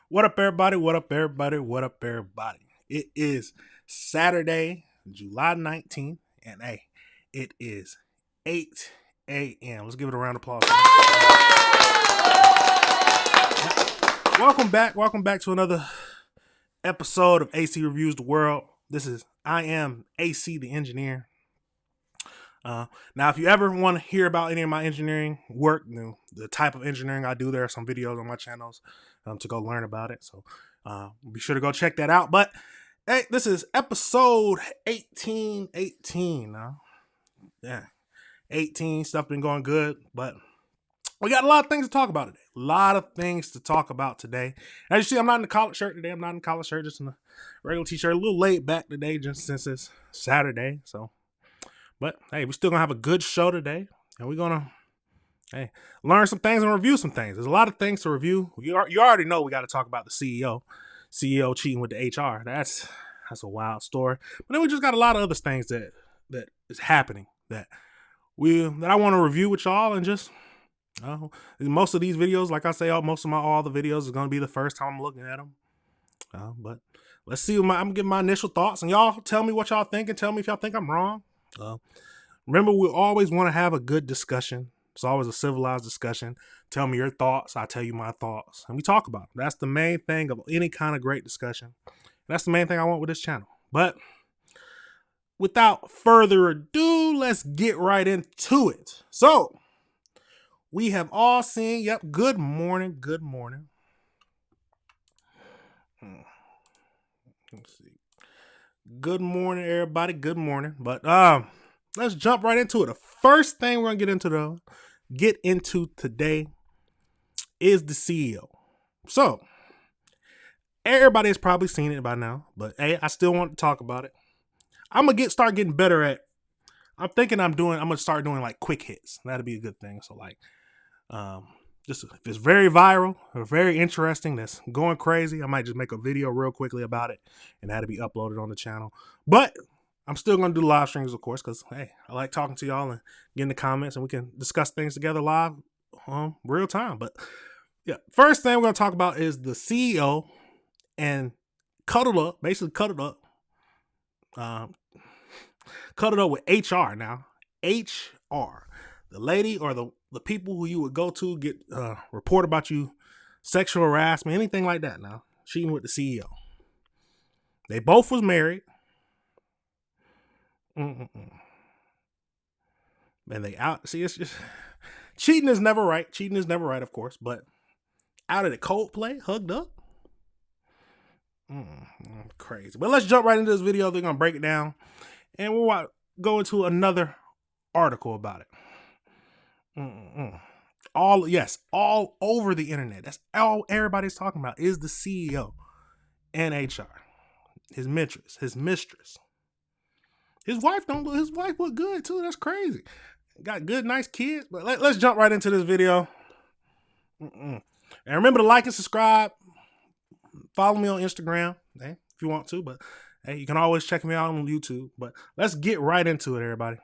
What up, everybody? What up, everybody? What up, everybody? It is Saturday, July 19th, and hey, it is 8 a.m. Let's give it a round of applause. Welcome back to another episode of AC Reviews the World. I am AC the engineer. Now, if you ever want to hear about any of my engineering work, the type of engineering I do, there are some videos on my channels to go learn about it. So be sure to go check that out. But hey, this is episode 18. Now, yeah, 18 stuff been going good, but we got a lot of things to talk about today. As you see, I'm not in the collared shirt today. I'm not in the collared shirt, just in a regular t-shirt. A little laid back today, just since it's Saturday. So. But hey, we're still gonna have a good show today, and we're gonna learn some things and review some things. There's a lot of things to review. You already know we got to talk about the CEO cheating with the HR. That's a wild story. But then we just got a lot of other things that is happening that I want to review with y'all, and just most of these videos, like I say, all the videos is gonna be the first time I'm looking at them. But let's see. I'm giving my initial thoughts, and y'all tell me what y'all think, and tell me if y'all think I'm wrong. Remember, we always want to have a good discussion. It's always a civilized discussion. Tell me your thoughts. I tell you my thoughts, and we talk about it. That's the main thing of any kind of great discussion. That's the main thing I want with this channel. But without further ado, let's get right into it. So we have all seen. Yep. Good morning. Good morning. Let's see. Good morning, everybody. Good morning. But let's jump right into it. The first thing we're gonna get into today is the CEO. So everybody has probably seen it by now, but hey, I still want to talk about it. I'm gonna start getting better at. I'm gonna start doing like quick hits. That'd be a good thing. So like, just if it's very viral or very interesting, that's going crazy, I might just make a video real quickly about it, and that'll be uploaded on the channel. But I'm still going to do live streams, of course, because, hey, I like talking to y'all and getting the comments, and we can discuss things together live, real time. But, yeah, first thing we're going to talk about is the CEO and cut it up with HR now. HR. The lady or the people who you would go to get report about you, sexual harassment, anything like that now. Cheating with the CEO. They both was married. And they out. See, it's just cheating is never right. Cheating is never right, of course. But out of the Coldplay, hugged up. Crazy. But let's jump right into this video. They're gonna break it down, and we'll go into another article about it. All over the internet. That's all everybody's talking about is the CEO and HR. His mistress. His wife look good too. That's crazy. Got good, nice kids. But let's jump right into this video. And remember to like and subscribe. Follow me on Instagram, if you want to. But hey, you can always check me out on YouTube. But let's get right into it, everybody.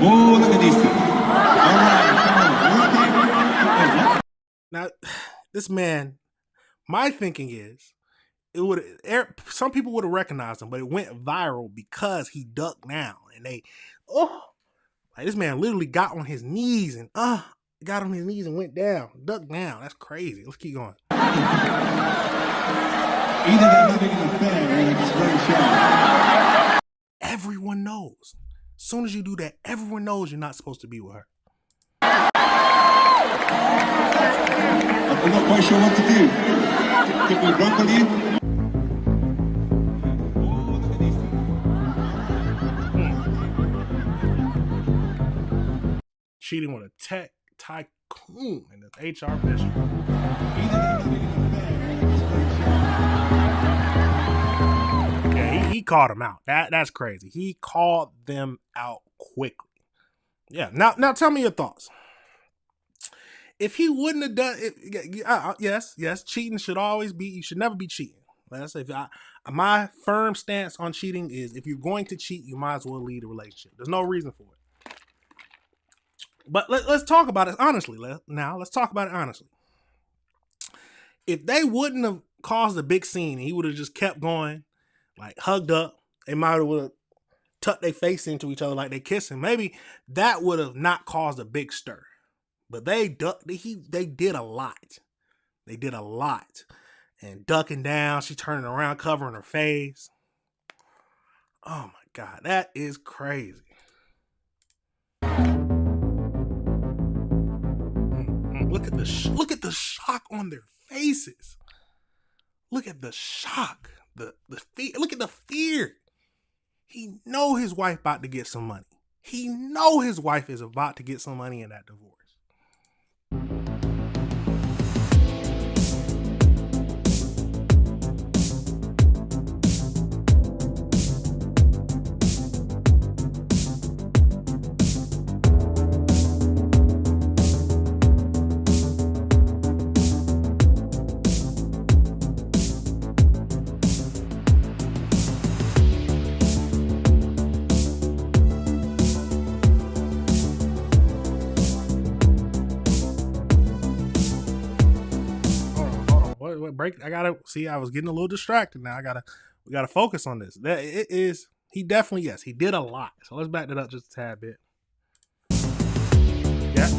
Oh, look at these two. Now, this man, my thinking is, some people would have recognized him, but it went viral because he ducked down, and this man literally got on his knees and went down, ducked down. That's crazy. Let's keep going. Either they're having an affair or they're just very shy. Everyone knows. As soon as you do that, everyone knows you're not supposed to be with her. I'm not quite sure what to do. Can we run with you? Cheating with a tech tycoon and an HR bishop. Yeah, he called him out. That's crazy. He called them out quickly. Yeah. Now tell me your thoughts. If he wouldn't have done it, yes, cheating should always be. You should never be cheating. Let's say my firm stance on cheating is if you're going to cheat, you might as well lead a relationship. There's no reason for it. But let's talk about it honestly. Let's talk about it honestly. If they wouldn't have caused a big scene and he would have just kept going, like hugged up, they might have tucked their face into each other like they kissing. Maybe that would have not caused a big stir. But they did a lot. They did a lot. And ducking down, she turning around, covering her face. Oh my God, that is crazy. Look at the shock on their faces. Look at the shock. The fear. Look at the fear. He know his wife about to get some money. He know his wife is about to get some money in that divorce. Break. I gotta see. I was getting a little distracted. Now we gotta focus on this. That it is. He definitely, yes, he did a lot. So let's back that up just a tad bit. Yes.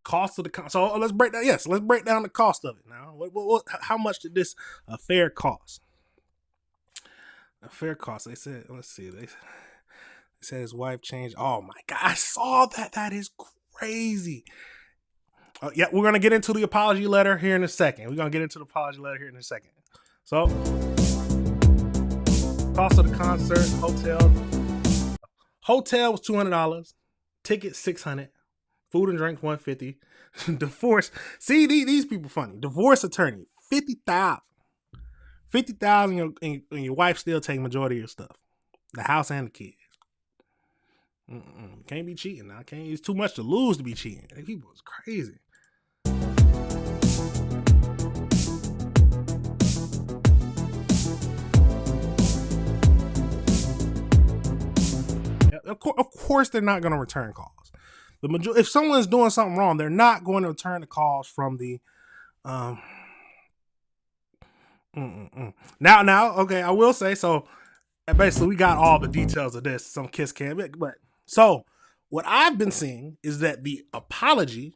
Cost of the so let's break that. Yes, let's break down the cost of it now. How much did this affair cost? Affair cost. They said. Let's see. They said his wife changed. Oh my God! I saw that. That is crazy. Yeah, we're going to get into the apology letter here in a second. So, cost of the concert, hotel was $200, ticket $600, food and drink $150, divorce. See, these people funny. Divorce attorney $50,000, $50,000, and your wife still take majority of your stuff, the house and the kids. Can't be cheating now. It's too much to lose to be cheating. People is crazy. Of course, they're not going to return calls. If someone's doing something wrong, they're not going to return the calls from the. Now, okay, I will say so. Basically, we got all the details of this. Some kiss cam, but so what I've been seeing is that the apology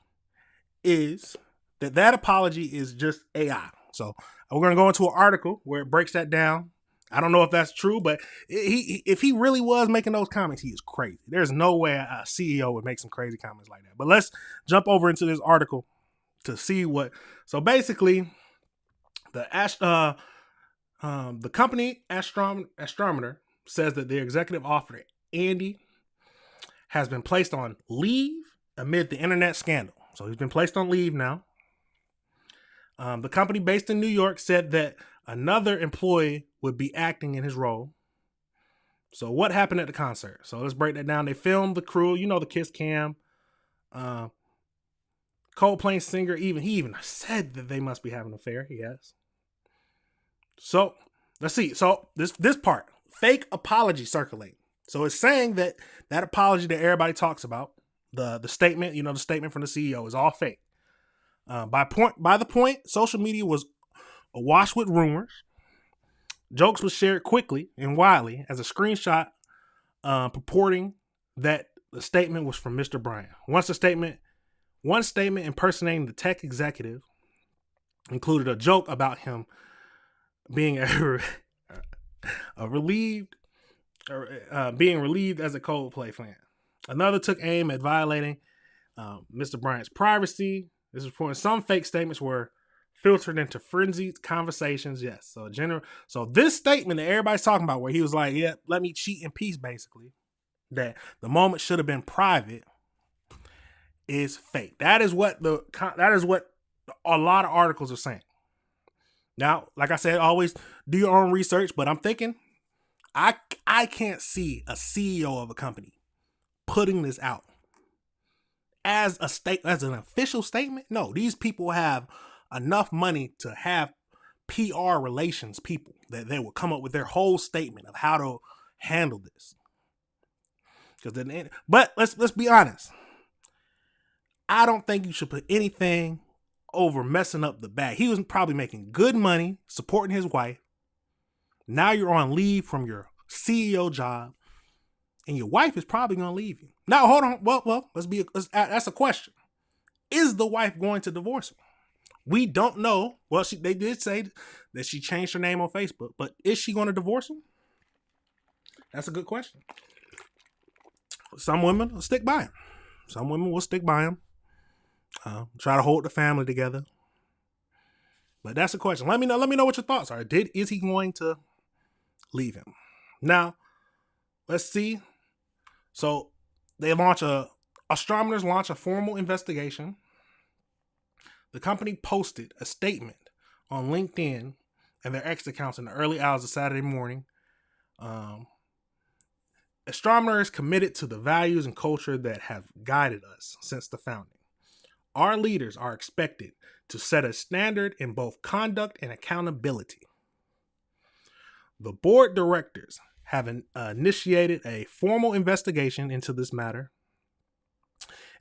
is that apology is just AI. So we're going to go into an article where it breaks that down. I don't know if that's true, but if he really was making those comments, he is crazy. There's no way a CEO would make some crazy comments like that. But let's jump over into this article to see what. So basically, the company Astrometer says that the executive officer Andy has been placed on leave amid the internet scandal. So he's been placed on leave now. The company based in New York said that another employee would be acting in his role. So what happened at the concert? So let's break that down. They filmed the crew, the kiss cam. Coldplay singer he even said that they must be having an affair. Yes. So let's see. So this part, fake apology circulating. So it's saying that apology that everybody talks about, the statement, the statement from the CEO is all fake. By the point, social media was awash with rumors. Jokes was shared quickly and widely as a screenshot purporting that the statement was from Mr. Bryan. Once the statement One statement impersonating the tech executive included a joke about him being relieved being relieved as a Coldplay fan. Another took aim at violating Mr. Bryant's privacy. This is reporting some fake statements were filtered into frenzied conversations. Yes, so this statement that everybody's talking about, where he was like, "Yeah, let me cheat in peace," basically, that the moment should have been private, is fake. That is what a lot of articles are saying. Now, like I said, always do your own research, but I'm thinking I can't see a CEO of a company putting this out as an official statement. No, these people have enough money to have PR relations people that they will come up with their whole statement of how to handle this. But let's be honest. I don't think you should put anything over messing up the bag. He was probably making good money, supporting his wife. Now you're on leave from your CEO job, and your wife is probably going to leave you. Now, hold on. Well, that's a question. Is the wife going to divorce him? We don't know. Well, they did say that she changed her name on Facebook, but is she going to divorce him? That's a good question. Some women will stick by him. Some women will stick by him. Try to hold the family together. But that's a question. Let me know what your thoughts are. Is he going to leave him? Now, let's see. So astronomers launch a formal investigation. The company posted a statement on LinkedIn and their X accounts in the early hours of Saturday morning. Astronomers committed to the values and culture that have guided us since the founding. Our leaders are expected to set a standard in both conduct and accountability. The board directors have initiated a formal investigation into this matter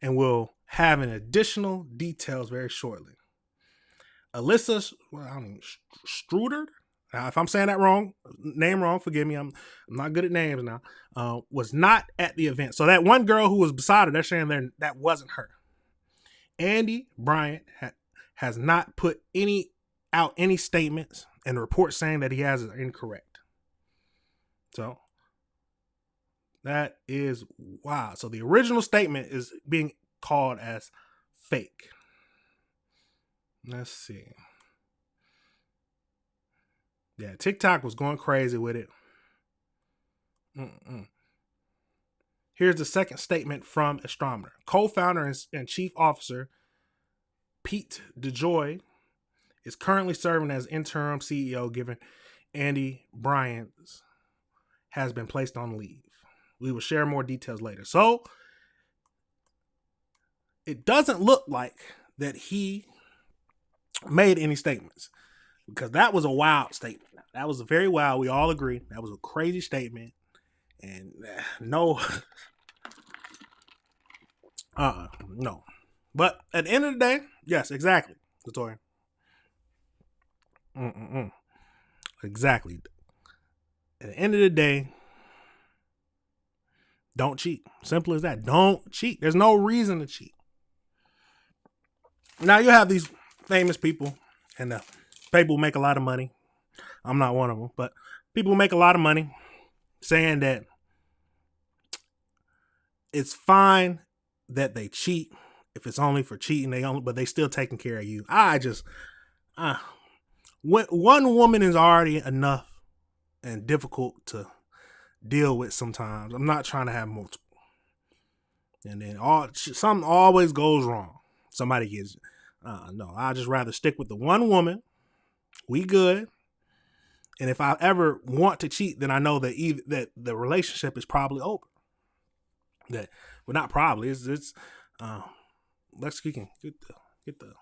and will have additional details very shortly. Alyssa Struder, if I'm saying that name wrong, forgive me. I'm not good at names now. Was not at the event. So that one girl who was beside her, they're saying that wasn't her. Andy Bryant has not put any statements, and the report saying that he has is incorrect. So that is wild. So the original statement is being called as fake. Let's see. Yeah, TikTok was going crazy with it. Here's the second statement from Astronomer. Co-founder and chief officer Pete DeJoy is currently serving as interim CEO, given Andy Bryant has been placed on leave. We will share more details later. So it doesn't look like that he made any statements, because that was a wild statement. That was very wild. We all agree. That was a crazy statement. And no. No. But at the end of the day, yes, exactly, Victoria. Exactly. At the end of the day, don't cheat. Simple as that. Don't cheat. There's no reason to cheat. Now you have these famous people, and people make a lot of money. I'm not one of them, but people make a lot of money saying that it's fine that they cheat if it's only for cheating. But they still taking care of you. One woman is already enough and difficult to deal with sometimes. I'm not trying to have multiple. And then something always goes wrong. Somebody gets no. I just rather stick with the one woman. We good. And if I ever want to cheat, then I know that the relationship is probably over. Well, not probably. It's let's get the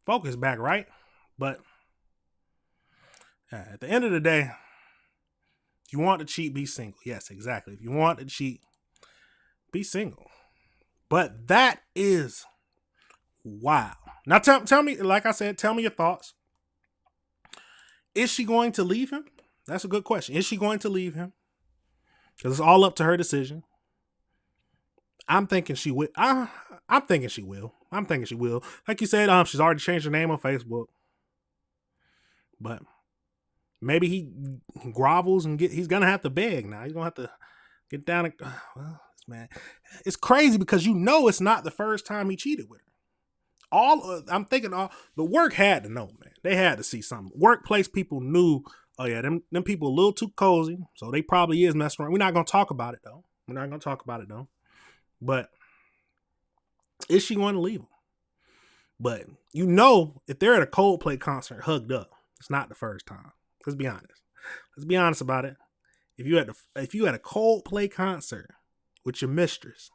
focus back, right? But at the end of the day, if you want to cheat, be single. Yes, exactly. If you want to cheat, be single. But that is wow. Now tell me, like I said, tell me your thoughts. Is she going to leave him? That's a good question. Is she going to leave him? Because it's all up to her decision. I'm thinking she will. I'm thinking she will. I'm thinking she will. Like you said, she's already changed her name on Facebook. But maybe he grovels and he's gonna have to beg now. He's gonna have to get down and well, man. It's crazy because it's not the first time he cheated with her. I'm thinking the work had to know, man. They had to see something. Workplace people knew, oh yeah, them people a little too cozy, so they probably is messing around. We're not gonna talk about it though. But is she going to leave him? But if they're at a Coldplay concert hugged up, it's not the first time. Let's be honest. Let's be honest about it. If you had a Coldplay concert with your mistress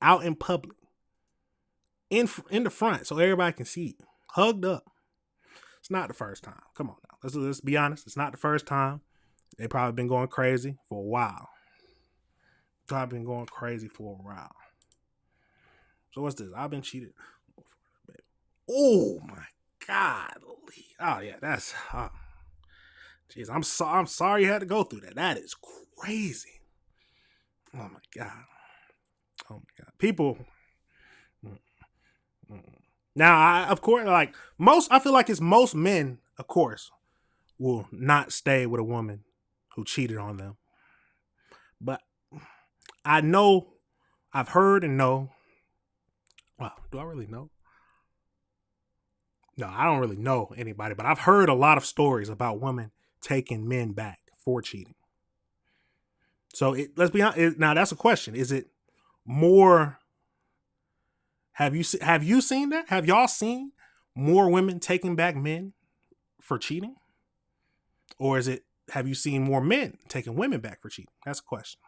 out in public, in the front, so everybody can see you, hugged up, it's not the first time. Come on now. Let's be honest. It's not the first time. They probably been going crazy for a while. So what's this? I've been cheated. Oh my God. Oh yeah, that's jeez. I'm sorry you had to go through that. That is crazy. Oh my God. People. Now, I feel like it's most men, of course, will not stay with a woman who cheated on them. But I know, I've heard and know. Well, do I really know? No, I don't really know anybody, but I've heard a lot of stories about women taking men back for cheating. So let's be honest. Now that's a question. Is it more? Have you seen that? Have y'all seen more women taking back men for cheating? Or have you seen more men taking women back for cheating? That's a question.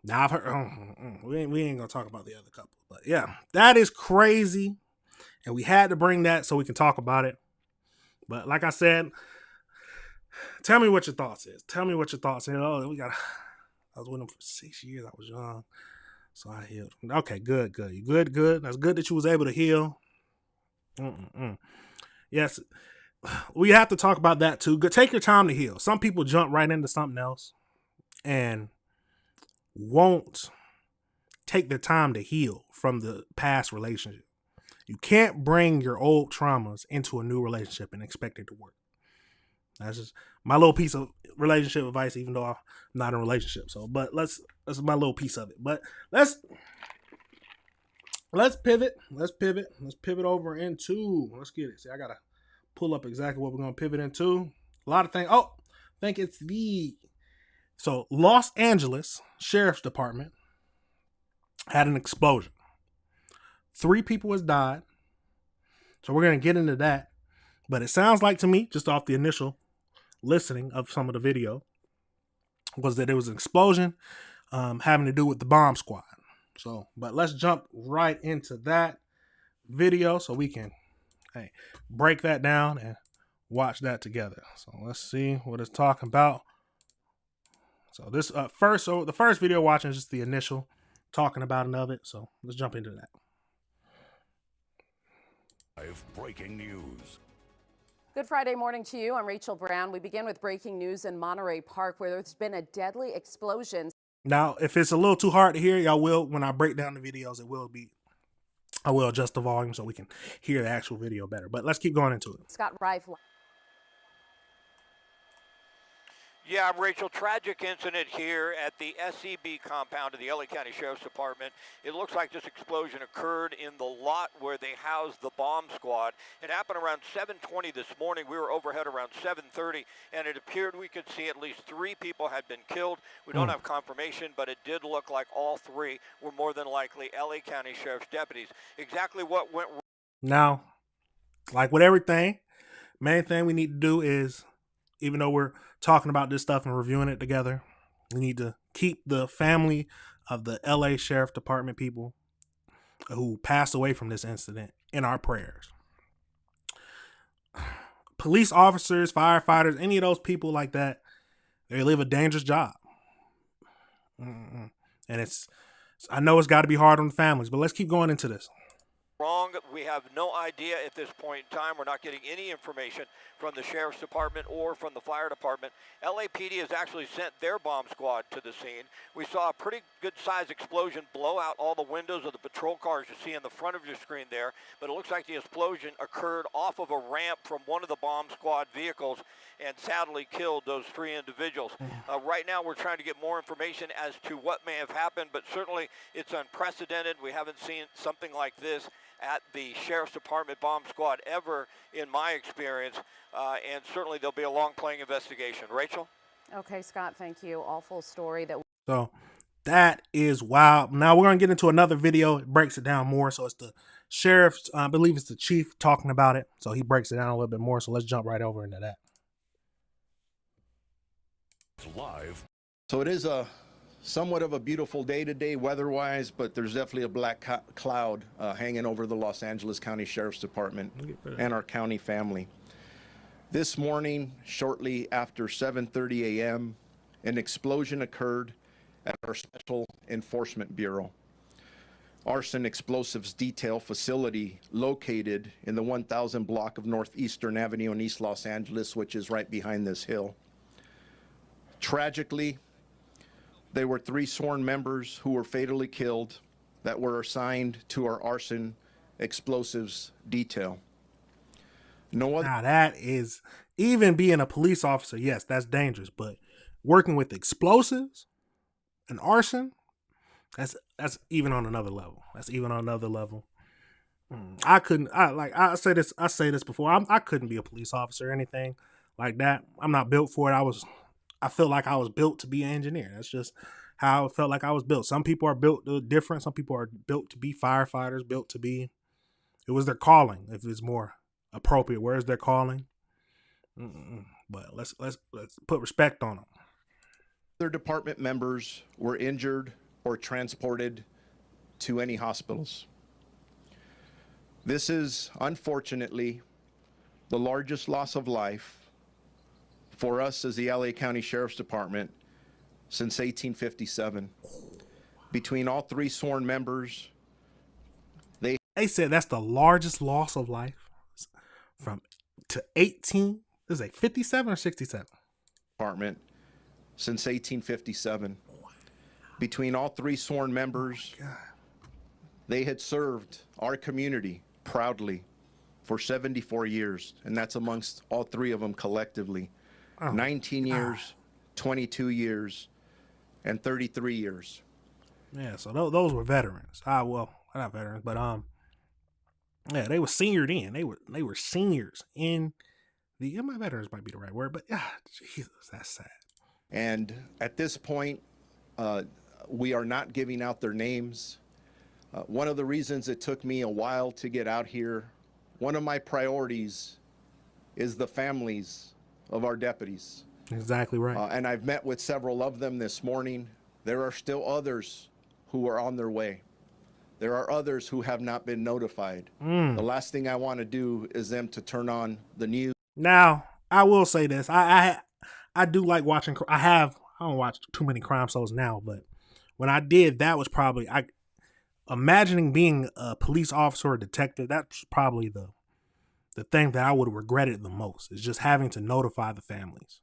Now I've heard, we ain't gonna talk about the other couple, but yeah, that is crazy. And we had to bring that so we can talk about it. But like I said, tell me what your thoughts is. I was with him for 6 years. I was young. So I healed. Okay, good. You good. That's good that you was able to heal. Yes. We have to talk about that too. Take your time to heal. Some people jump right into something else and won't take the time to heal from the past relationship. You can't bring your old traumas into a new relationship and expect it to work. That's just my little piece of relationship advice, even though I'm not in a relationship. So, but that's my little piece of it. But let's pivot. Let's pivot over into, let's get it. See, I gotta pull up exactly what we're gonna pivot into. A lot of things. Oh, I think it's so Los Angeles Sheriff's Department had an explosion. 3 people has died. So we're going to get into that. But it sounds like to me, just off the initial listening of some of the video, was that it was an explosion having to do with the bomb squad. So, but let's jump right into that video so we can break that down and watch that together. So let's see what it's talking about. So this the first video watching is just the initial talking about it of it. So let's jump into that. Breaking news. Good Friday morning to you. I'm Rachel Brown. We begin with breaking news in Monterey Park, where there's been a deadly explosion. Now, if it's a little too hard to hear, y'all will, when I break down the videos, I will adjust the volume so we can hear the actual video better. But let's keep going into it. Scott Rife. Yeah, Rachel, tragic incident here at the SCB compound of the LA County Sheriff's Department. It looks like this explosion occurred in the lot where they housed the bomb squad. It happened around 7:20 this morning. We were overhead around 7:30, and it appeared we could see at least 3 people had been killed. We don't have confirmation, but it did look like all 3 were more than likely LA County Sheriff's deputies. Exactly what went wrong. Now, like with everything, main thing we need to do is, even though we're talking about this stuff and reviewing it together, we need to keep the family of the LA Sheriff Department people who passed away from this incident in our prayers. Police officers, firefighters, any of those people like that, they live a dangerous job. And I know it's got to be hard on the families, but let's keep going into this. Wrong. We have no idea at this point in time. We're not getting any information from the Sheriff's Department or from the Fire Department. LAPD has actually sent their bomb squad to the scene. We saw a pretty good sized explosion blow out all the windows of the patrol cars you see in the front of your screen there, but it looks like the explosion occurred off of a ramp from one of the bomb squad vehicles and sadly killed those 3 individuals. Right now we're trying to get more information as to what may have happened, but certainly it's unprecedented. We haven't seen something like this at the Sheriff's Department bomb squad ever in my experience, and certainly there'll be a long playing investigation. Rachel? Okay, Scott, thank you. Awful story that. So that is wild. Now we're going to get into another video. It breaks it down more. So it's the sheriff's, I believe it's the chief talking about it. So he breaks it down a little bit more. So let's jump right over into that. Live. So it is a somewhat of a beautiful day today weather-wise, but there's definitely a black cloud hanging over the Los Angeles County Sheriff's Department and our county family. This morning, shortly after 7:30 a.m., an explosion occurred at our Special Enforcement Bureau. Arson Explosives Detail facility located in the 1000 block of Northeastern Avenue in East Los Angeles, which is right behind this hill. Tragically, there were 3 sworn members who were fatally killed that were assigned to our Arson Explosives Detail. No other. Now that is, even being a police officer, yes, that's dangerous, but working with explosives and arson, that's even on another level. That's even on another level. I say this before. I couldn't be a police officer or anything like that. I'm not built for it. I feel like I was built to be an engineer. That's just how I felt like I was built. Some people are built different. Some people are built to be firefighters, it was their calling, if it's more appropriate. Where's their calling? But let's put respect on them. Other department members were injured or transported to any hospitals. This is, unfortunately, the largest loss of life for us as the LA County Sheriff's Department since 1857. Between all 3 sworn members, they said that's the largest loss of life to 18. Is it 57 or 67? Department since 1857. Between all 3 sworn members, they had served our community proudly for 74 years, and that's amongst all 3 of them collectively. 19 years, 22 years, and 33 years. Yeah, so those were veterans. Well, not veterans, but yeah, they were seniored in. They were seniors in the. My veterans might be the right word, but Jesus, that's sad. And at this point, we are not giving out their names. One of the reasons it took me a while to get out here, one of my priorities is the families of our deputies. Exactly right. And I've met with several of them this morning. There are still others who are on their way. There are others who have not been notified. The last thing I want to do is them to turn on the news. Now, I will say this. I do like watching. I don't watch too many crime shows now, but when I did, that was probably, imagining being a police officer or detective, that's probably the thing that I would have regretted the most, is just having to notify the families.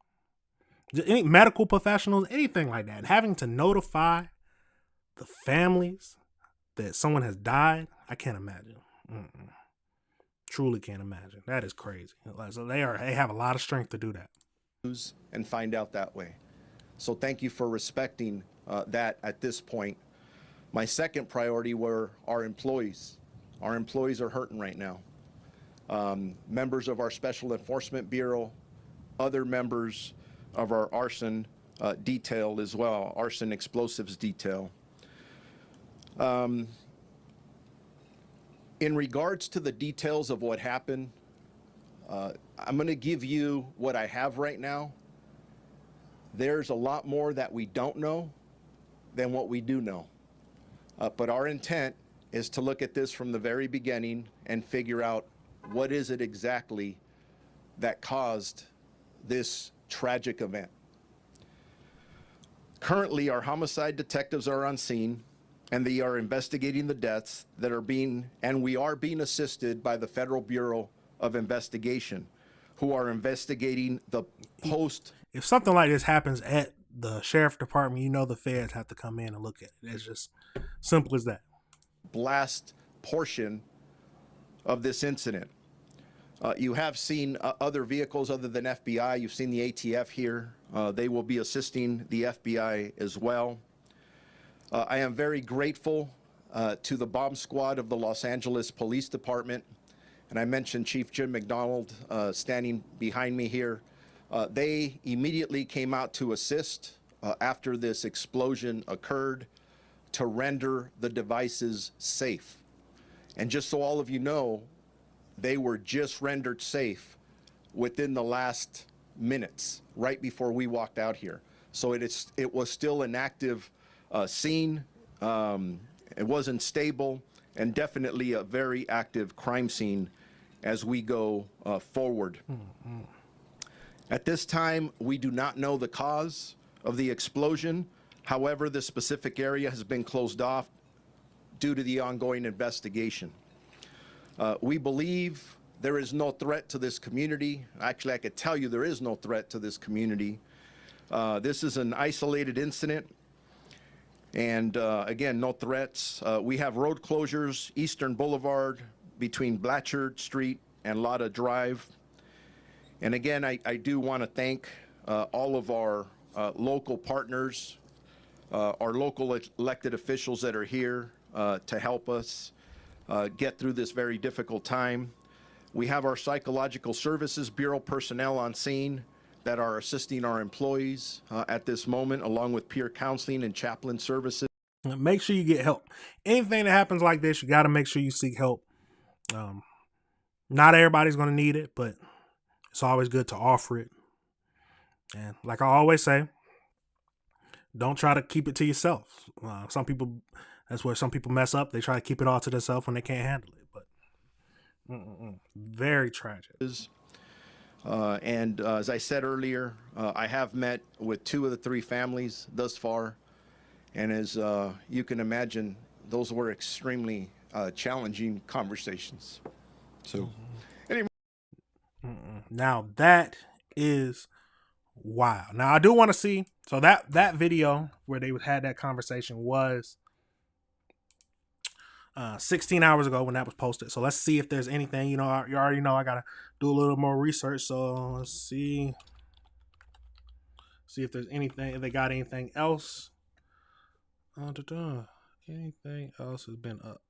Any medical professionals, anything like that, having to notify the families that someone has died, I can't imagine. Truly can't imagine. That is crazy. So they have a lot of strength to do that. And find out that way. So thank you for respecting that at this point. My second priority were our employees. Our employees are hurting right now. Members of our Special Enforcement Bureau, other members of our arson detail as well, Arson Explosives Detail. In regards to the details of what happened, I'm going to give you what I have right now. There's a lot more that we don't know than what we do know. But our intent is to look at this from the very beginning and figure out what is it exactly that caused this tragic event. Currently, our homicide detectives are on scene, and they are investigating the deaths that are being, and we are being assisted by the Federal Bureau of Investigation, who are investigating the post. If something like this happens at the sheriff department, you know the feds have to come in and look at it. It's just simple as that. Blast portion of this incident. You have seen other vehicles other than FBI. You've seen the ATF here. They will be assisting the FBI as well. I am very grateful to the bomb squad of the Los Angeles Police Department. And I mentioned Chief Jim McDonald standing behind me here. They immediately came out to assist after this explosion occurred to render the devices safe. And just so all of you know, they were just rendered safe within the last minutes, right before we walked out here. So it was still an active scene. It wasn't stable, and definitely a very active crime scene as we go forward. Mm-hmm. At this time, we do not know the cause of the explosion. However, this specific area has been closed off due to the ongoing investigation. We believe there is no threat to this community. Actually, I could tell you there is no threat to this community. This is an isolated incident. And again, no threats. We have road closures, Eastern Boulevard between Blatchard Street and Lotta Drive. And again, I do want to thank all of our local partners, our local elected officials that are here to help us get through this very difficult time. We have our Psychological Services Bureau personnel on scene that are assisting our employees at this moment, along with peer counseling and chaplain services. Make sure you get help. Anything that happens like this, you got to make sure you seek help. Not everybody's going to need it, but it's always good to offer it. And like I always say, don't try to keep it to yourself. Some people, that's where some people mess up. They try to keep it all to themselves when they can't handle it. But very tragic. And as I said earlier, I have met with 2 of the 3 families thus far. And as you can imagine, those were extremely challenging conversations. So, anyway. Now that is wild. Now I do want to see, so that video where they had that conversation was 16 hours ago when that was posted. So let's see if there's anything. You know, you already know I gotta do a little more research. So let's see if there's anything, if they got anything else. Anything else has been up?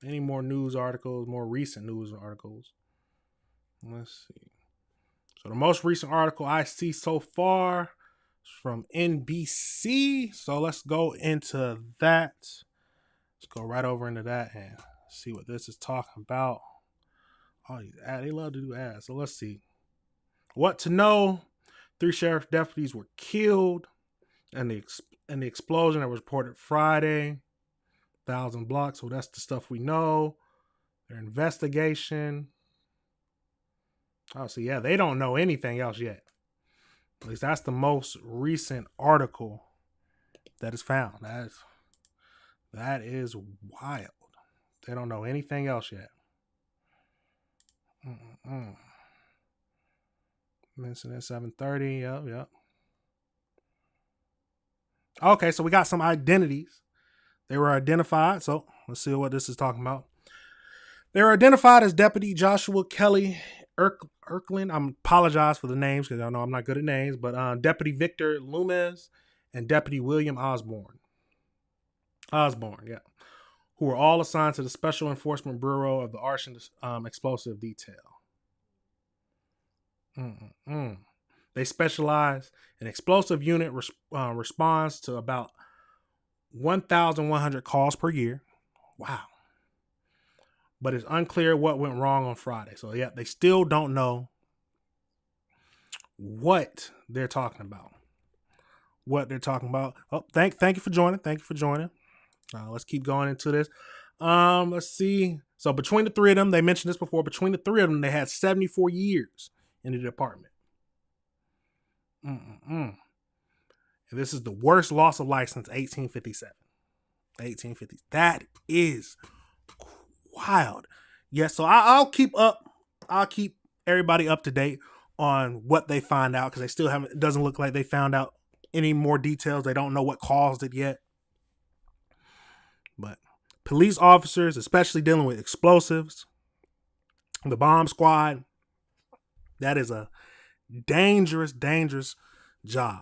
Any more news articles, more recent news articles? Let's see. So the most recent article I see so far is from NBC. So let's go into that. Let's go right over into that and see what this is talking about. Oh, these ads, they love to do ads. So let's see. What to know: 3 sheriff deputies were killed and the explosion that was reported Friday. 1,000 blocks. So that's the stuff we know. Their investigation. Oh, so yeah, they don't know anything else yet. At least that's the most recent article that is found. That is wild. They don't know anything else yet. Mentioned at 7:30. Yep. Okay, so we got some identities. They were identified. So let's see what this is talking about. They were identified as Deputy Joshua Kelly Erkland. I apologize for the names because I know I'm not good at names, but Deputy Victor Loomis and Deputy William Osborne, yeah, who were all assigned to the Special Enforcement Bureau of the Arsonist Explosive Detail. They specialize in explosive unit response to about 1,100 calls per year. Wow. But it's unclear what went wrong on Friday. So yeah, they still don't know what they're talking about. Oh, thank you for joining. Let's keep going into this. Let's see. So between the 3 of them, they mentioned this before, between the 3 of them, they had 74 years in the department. And this is the worst loss of life since 1857. 1850s. That is wild. Yeah, so I'll keep everybody up to date on what they find out, because they still haven't, it doesn't look like they found out any more details. They don't know what caused it yet. But police officers, especially dealing with explosives, the bomb squad, that is a dangerous, dangerous job.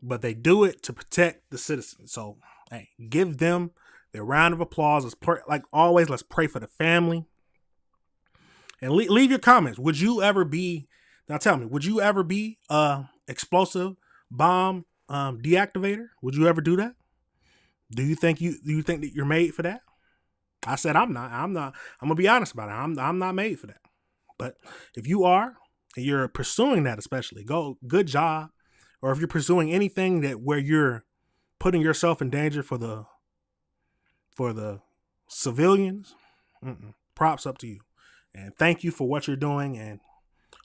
But they do it to protect the citizens. So, hey, give them their round of applause. Like always, let's pray for the family. And leave your comments. Would you ever be, now tell me, would you ever be explosive bomb deactivator? Would you ever do that? Do you think that you're made for that? I said I'm not. I'm gonna be honest about it. I'm not made for that. But if you are, and you're pursuing that, especially, good job. Or if you're pursuing anything where you're putting yourself in danger for the civilians, props up to you. And thank you for what you're doing. And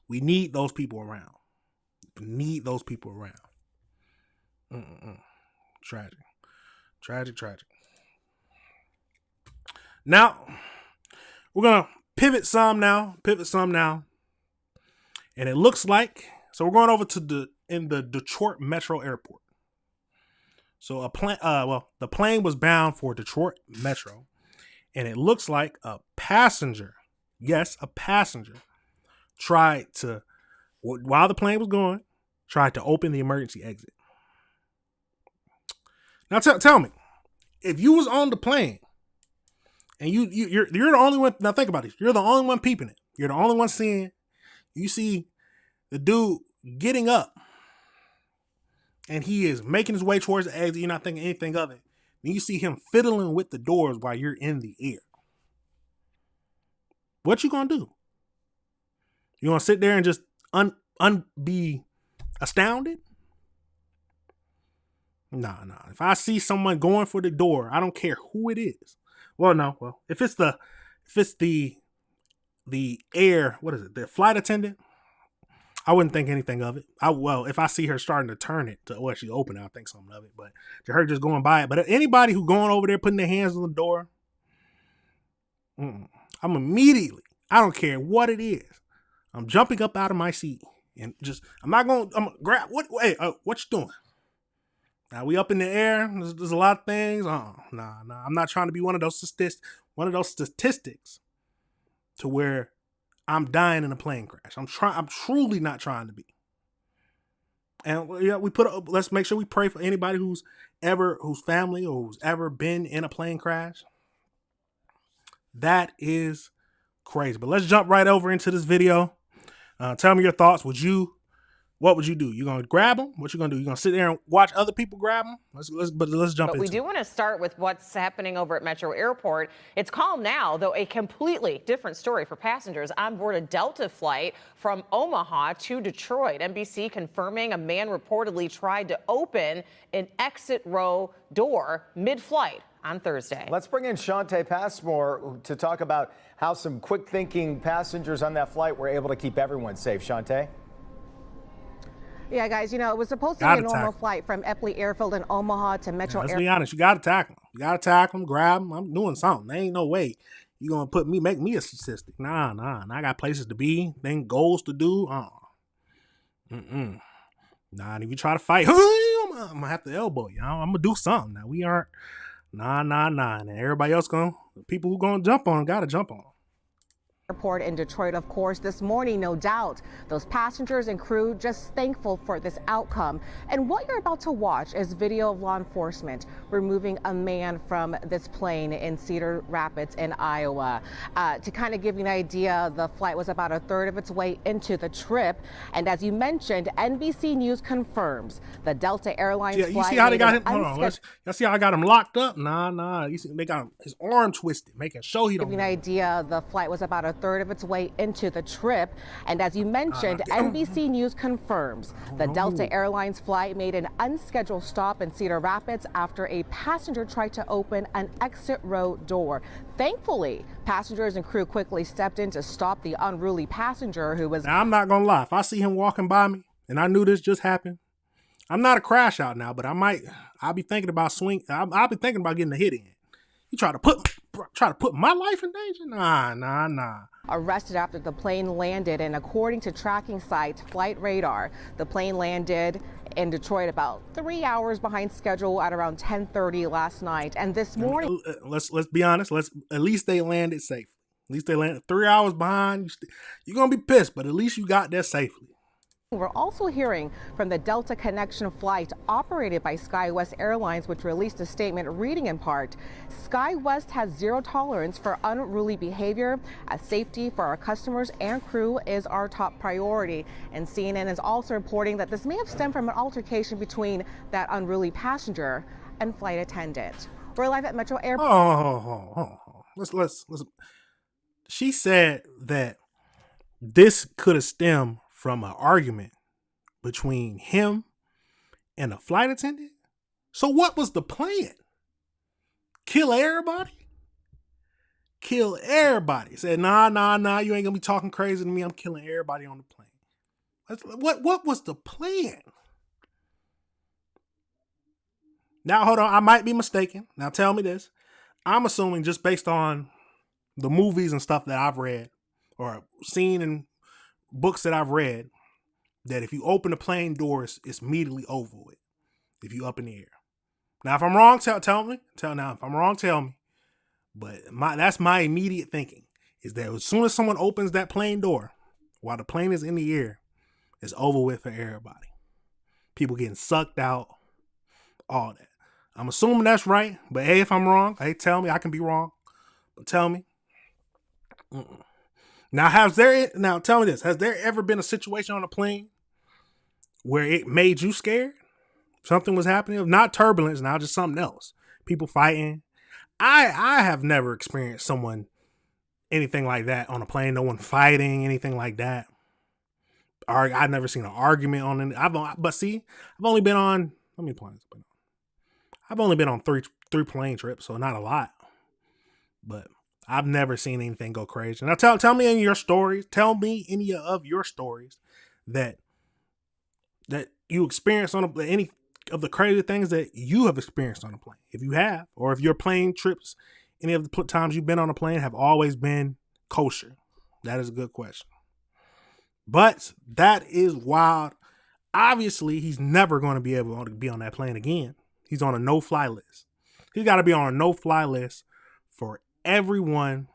we need those people around. Tragic. Now, we're going to pivot some now. And it looks like, so we're going over to the Detroit Metro Airport. So the plane was bound for Detroit Metro, and it looks like a passenger, tried to, while the plane was going, tried to open the emergency exit. Now tell me, if you was on the plane and you're the only one, now think about it, you're the only one peeping it. You're the only one seeing, you see the dude getting up and he is making his way towards the exit. You're not thinking anything of it. Then you see him fiddling with the doors while you're in the air. What you gonna do? You gonna sit there and just be astounded? Nah. If I see someone going for the door, I don't care who it is. Well, if it's the air, what is it? The flight attendant, I wouldn't think anything of it. If I see her starting to turn it to she open it, I'll think something of it. But to her just going by it. But anybody who going over there putting their hands on the door, I'm immediately, I don't care what it is, I'm jumping up out of my seat and I'm gonna grab what you doing? Now we up in the air. There's a lot of things. Nah. I'm not trying to be one of those statistics to where I'm dying in a plane crash. I'm truly not trying to be. And yeah, let's make sure we pray for anybody whose family or who's ever been in a plane crash. That is crazy. But let's jump right over into this video. Tell me your thoughts. What would you do? You gonna grab them? What you gonna do? You gonna sit there and watch other people grab them? Let's jump into it. We do want to start with what's happening over at Metro Airport. It's calm now, though a completely different story for passengers on board a Delta flight from Omaha to Detroit. NBC confirming a man reportedly tried to open an exit row door mid-flight on Thursday. Let's bring in Shantae Passmore to talk about how some quick-thinking passengers on that flight were able to keep everyone safe. Shantae? Yeah, guys, it was supposed to be a normal flight from Epley Airfield in Omaha to Metro Airport. Let's be honest, you got to tackle them. Grab them. I'm doing something. There ain't no way you going to make me a statistic. Nah. I got places to be, goals to do. Nah, and if you try to fight, I'm going to have to elbow you. I'm going to do something. Now, we aren't, nah. And everybody else the people who going to jump on them got to jump on them. Airport in Detroit, of course, this morning, no doubt. Those passengers and crew just thankful for this outcome. And what you're about to watch is video of law enforcement removing a man from this plane in Cedar Rapids in Iowa. To kind of give you an idea, the flight was about a third of its way into the trip. And as you mentioned, NBC News confirms the Delta Airlines flight. You see how they got him? Hold on. Y'all see how I got him locked up? Nah. You see, they got his arm twisted, making sure he don't. To give you an idea, the flight was about a third of its way into the trip. And as you mentioned, NBC News confirms the Delta Airlines flight made an unscheduled stop in Cedar Rapids after a passenger tried to open an exit row door. Thankfully, passengers and crew quickly stepped in to stop the unruly passenger who was... Now, I'm not going to lie. If I see him walking by me and I knew this just happened, I'm not a crash out now, but I'll be thinking about I'll be thinking about getting a hit in. You try to put my life in danger? Nah. Arrested after the plane landed, and according to tracking site Flight Radar, the plane landed in Detroit about 3 hours behind schedule at around 10:30 last night. And this morning, let's be honest. At least they landed safely. At least they landed 3 hours behind. You're gonna be pissed, but at least you got there safely. we're also hearing from the Delta Connection flight operated by SkyWest Airlines, which released a statement reading in part, SkyWest has zero tolerance for unruly behavior, as safety for our customers and crew is our top priority. And CNN is also reporting that this may have stemmed from an altercation between that unruly passenger and flight attendant. We're live at Metro Airport. Let's. She said that this could have stemmed from an argument between him and a flight attendant. So what was the plan? Kill everybody? Kill everybody. Said, nah, you ain't gonna be talking crazy to me. I'm killing everybody on the plane. What was the plan? Now, hold on. I might be mistaken. Now, tell me this. I'm assuming just based on the movies and stuff that I've read or seen in books that I've read, that if you open the plane doors, it's immediately over with if you up in the air. Now, if I'm wrong, tell me. If I'm wrong, tell me. But that's my immediate thinking, is that as soon as someone opens that plane door while the plane is in the air, it's over with for everybody. People getting sucked out, all that. I'm assuming that's right, but hey, if I'm wrong, hey, tell me. I can be wrong, but tell me. Now, tell me this. Has there ever been a situation on a plane where it made you scared? Something was happening, not turbulence, now just something else. People fighting. I have never experienced anything like that on a plane. No one fighting, anything like that. I've never seen an argument on it. I've only been on, I've only been on three plane trips, so not a lot. But I've never seen anything go crazy. Now tell me any of your stories. Tell me any of your stories that you experienced on any of the crazy things that you have experienced on a plane. If you have, or if your plane trips, any of the times you've been on a plane have always been kosher. That is a good question. But that is wild. Obviously, he's never going to be able to be on that plane again. He's on a no-fly list. He's got to be on a no-fly list for everyone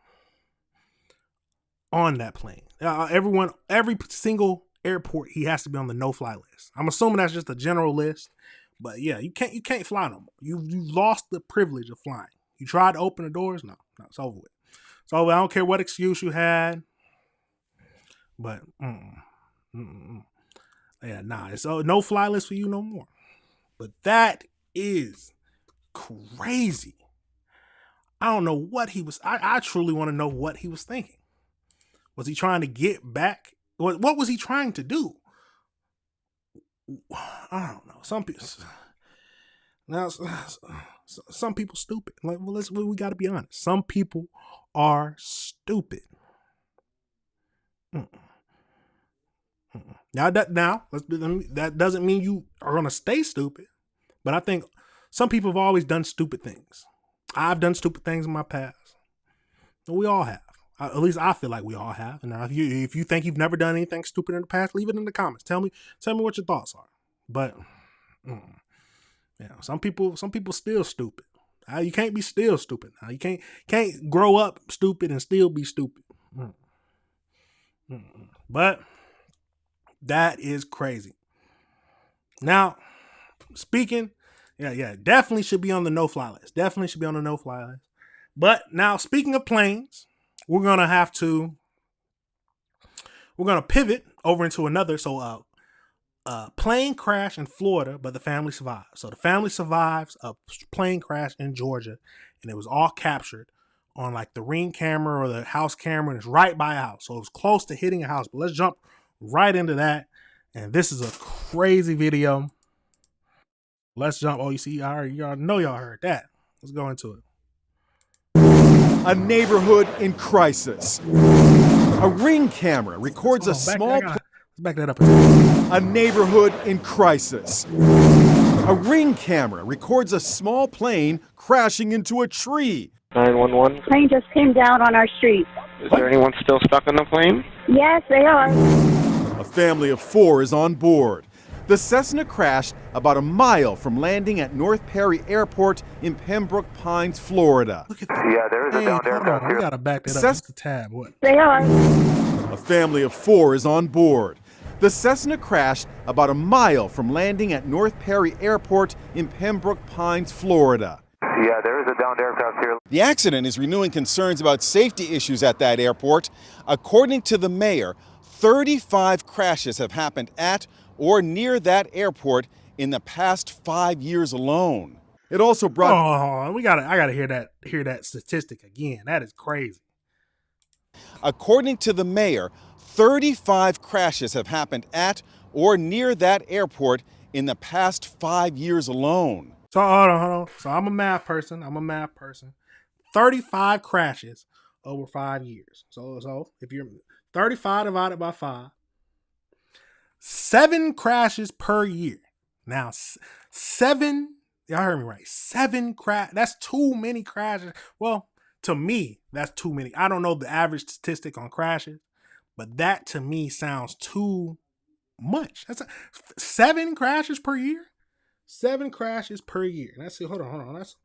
on that plane. Every single airport, he has to be on the no-fly list. I'm assuming that's just a general list, but yeah, you can't fly no more. You lost the privilege of flying. You tried to open the doors, no, it's over with. So I don't care what excuse you had, but it's a no-fly list for you no more. But that is crazy. I don't know what he was. I truly want to know what he was thinking. Was he trying to get back? What was he trying to do? I don't know. Some people stupid. We got to be honest. Some people are stupid. Now that doesn't mean you are gonna stay stupid, but I think some people have always done stupid things. I've done stupid things in my past. We all have. At least I feel like we all have. And now, if you think you've never done anything stupid in the past, leave it in the comments. Tell me what your thoughts are. But some people still stupid. You can't be still stupid. You can't grow up stupid and still be stupid. But that is crazy. Now, speaking. Yeah, definitely should be on the no-fly list. But now, speaking of planes, we're gonna pivot over into another. So, plane crash in Florida, but the family survived. So the family survives a plane crash in Georgia, and it was all captured on like the Ring camera or the house camera, and it's right by a house. So it was close to hitting a house. But let's jump right into that. And this is a crazy video. Let's jump. Oh, you see, y'all know y'all heard that. Let's go into it. A neighborhood in crisis. A Ring camera records a small... Let's back that up. A neighborhood in crisis. A Ring camera records a small plane crashing into a tree. 911. Plane just came down on our street. Is there anyone still stuck on the plane? Yes, they are. A family of 4 is on board. The Cessna crashed about a mile from landing at North Perry Airport in Pembroke Pines, Florida. Look at that. Yeah, there is a downed aircraft We here. gotta back that up just a tab. What? They are. A family of 4 is on board. The Cessna crashed about a mile from landing at North Perry Airport in Pembroke Pines, Florida. Yeah, there is a downed aircraft here. The accident is renewing concerns about safety issues at that airport. According to the mayor, 35 crashes have happened at or near that airport in the past 5 years alone. It also brought Oh, I gotta hear that statistic again. That is crazy. According to the mayor, 35 crashes have happened at or near that airport in the past 5 years alone. So hold on. So I'm a math person. 35 crashes over 5 years. So if you're 35 divided by 5, 7 crashes per year. Now 7, y'all heard me right. 7 crash. That's too many crashes. Well, to me, that's too many. I don't know the average statistic on crashes, but that to me sounds too much. That's 7 crashes per year. 7 crashes per year. Let's see. Hold on. Let's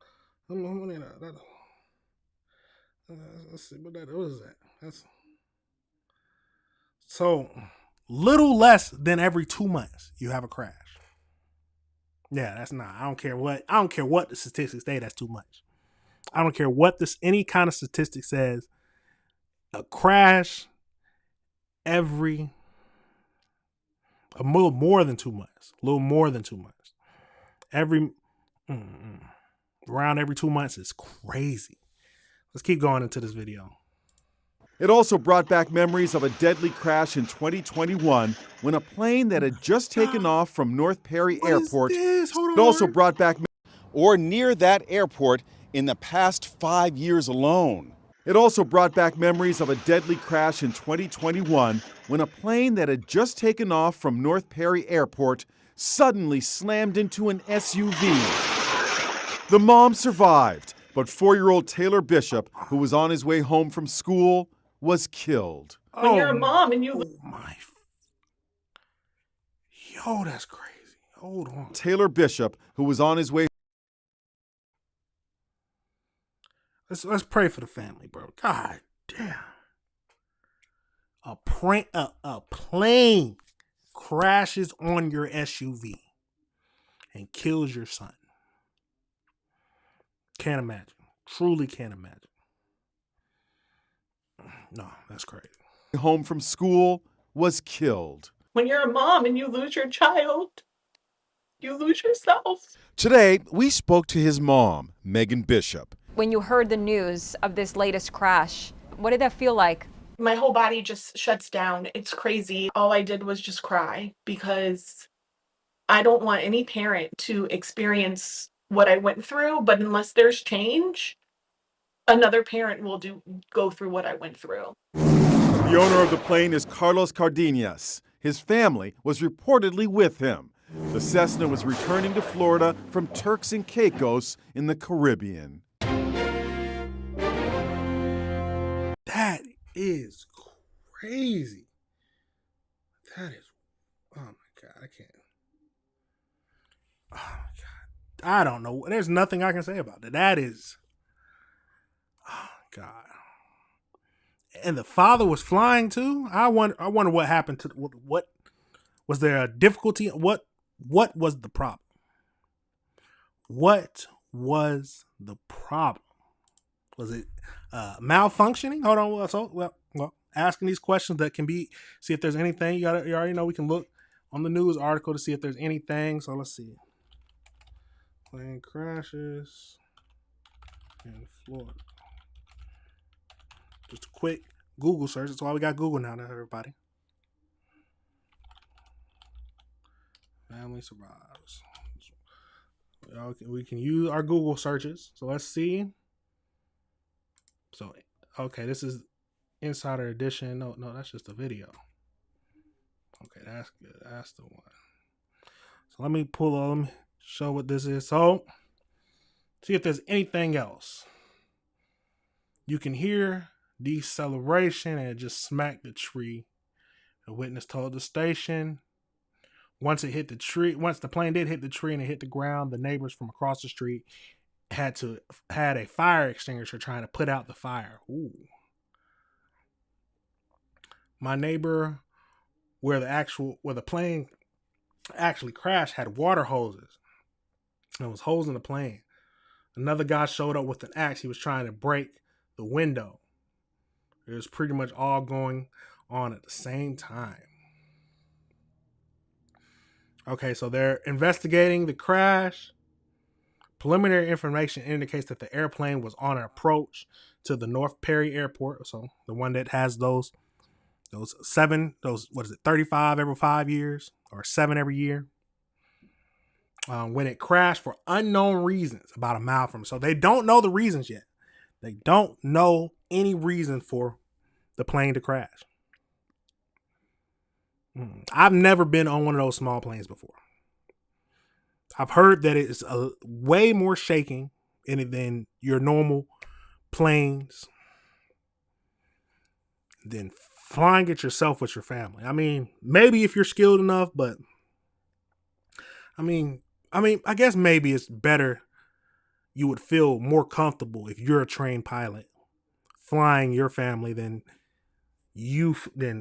see. What is that? That's so little less than every 2 months you have a crash. Yeah, that's not. I don't care what the statistics say. That's too much. I don't care what any kind of statistic says. A crash every a little more than 2 months. Around every 2 months is crazy. Let's keep going into this video. It also brought back memories of a deadly crash in 2021 when a plane that had just taken off from North Perry Airport. It also brought back or near that airport in the past 5 years alone. It also brought back memories of a deadly crash in 2021 when a plane that had just taken off from North Perry Airport suddenly slammed into an SUV. The mom survived, but 4-year-old Taylor Bishop, who was on his way home from school, was killed. When you're a mom and you... Yo, that's crazy. Hold on. Taylor Bishop, who was on his way... Let's pray for the family, bro. God damn. A plane crashes on your SUV and kills your son. Can't imagine. Truly can't imagine. No, that's crazy. Home from school was killed. When you're a mom and you lose your child, you lose yourself. Today, we spoke to his mom, Megan Bishop. When you heard the news of this latest crash, what did that feel like? My whole body just shuts down. It's crazy. All I did was just cry because I don't want any parent to experience what I went through, but unless there's change, another parent will go through what I went through. The owner of the plane is Carlos Cardenas. His family was reportedly with him. The Cessna was returning to Florida from Turks and Caicos in the Caribbean. That is crazy. That is, oh my God, I can't. Oh my God. I don't know. There's nothing I can say about that. That is, oh God. And the father was flying too? I wonder what happened to, what was there a difficulty? What was the problem? What was the problem? Was it malfunctioning? Hold on. Well, asking these questions that can be, see if there's anything. You already know we can look on the news article to see if there's anything. So let's see. Plane crashes in Florida. Just a quick Google search. That's why we got Google now, everybody. Family survives. We can use our Google searches. So let's see. So, okay, this is Insider Edition. No, that's just a video. Okay, that's good. That's the one. So let me show what this is. So, see if there's anything else. You can hear deceleration and it just smacked the tree. A witness told the station once it hit the tree, once the plane did hit the tree and it hit the ground, the neighbors from across the street had a fire extinguisher trying to put out the fire. Ooh. My neighbor where the plane actually crashed had water hoses. It was hosing the plane. Another guy showed up with an axe. He was trying to break the window. It was pretty much all going on at the same time. Okay, so they're investigating the crash. Preliminary information indicates that the airplane was on an approach to the North Perry Airport. So the one that has those 35 every 5 years or 7 every year. When it crashed for unknown reasons about a mile from. So they don't know the reasons yet. They don't know any reason for the plane to crash. I've never been on one of those small planes before. I've heard that it's way more shaking in it than your normal planes, than flying it yourself with your family. I mean, maybe if you're skilled enough, but I guess maybe it's better. You would feel more comfortable if you're a trained pilot flying your family than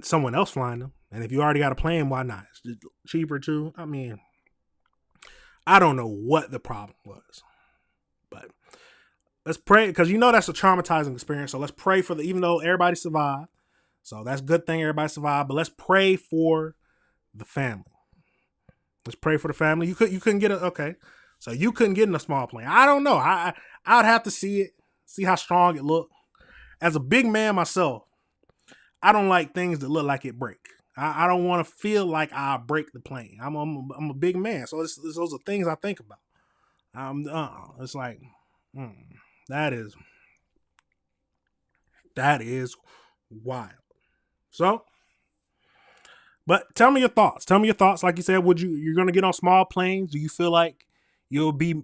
someone else flying them. And if you already got a plane, why not? It's cheaper too. I mean, I don't know what the problem was, but let's pray, because that's a traumatizing experience. So let's pray for even though everybody survived. So that's a good thing everybody survived, but let's pray for the family. Let's pray for the family. You couldn't get so you couldn't get in a small plane. I don't know. I'd have to see it, see how strong it looked. As a big man myself, I don't like things that look like it break. I don't want to feel like I break the plane. I'm a big man, so those are things I think about. It's like that is wild. So, but tell me your thoughts. Tell me your thoughts. Like you said, you're going to get on small planes? Do you feel like you'll be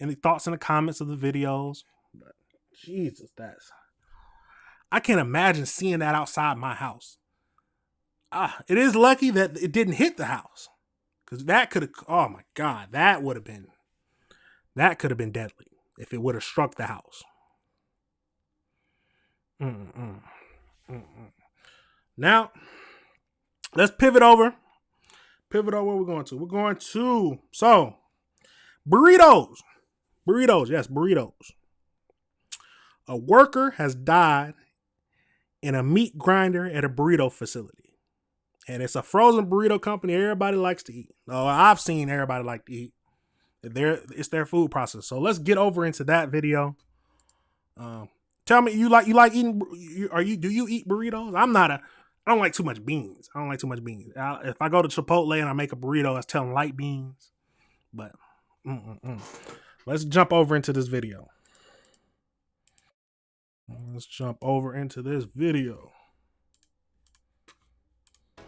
any thoughts in the comments of the videos? But Jesus, I can't imagine seeing that outside my house. It is lucky that it didn't hit the house, because that could have. Oh my God, that could have been deadly if it would have struck the house. Now, let's pivot over. Where we're going to. We're going to burritos. Yes, burritos. A worker has died in a meat grinder at a burrito facility. And it's a frozen burrito company everybody likes to eat. Oh, I've seen everybody like to eat. It's their food process. So let's get over into that video. Tell me, you like eating? Do you eat burritos? I don't like too much beans. If I go to Chipotle and I make a burrito, that's telling light beans. But let's jump over into this video.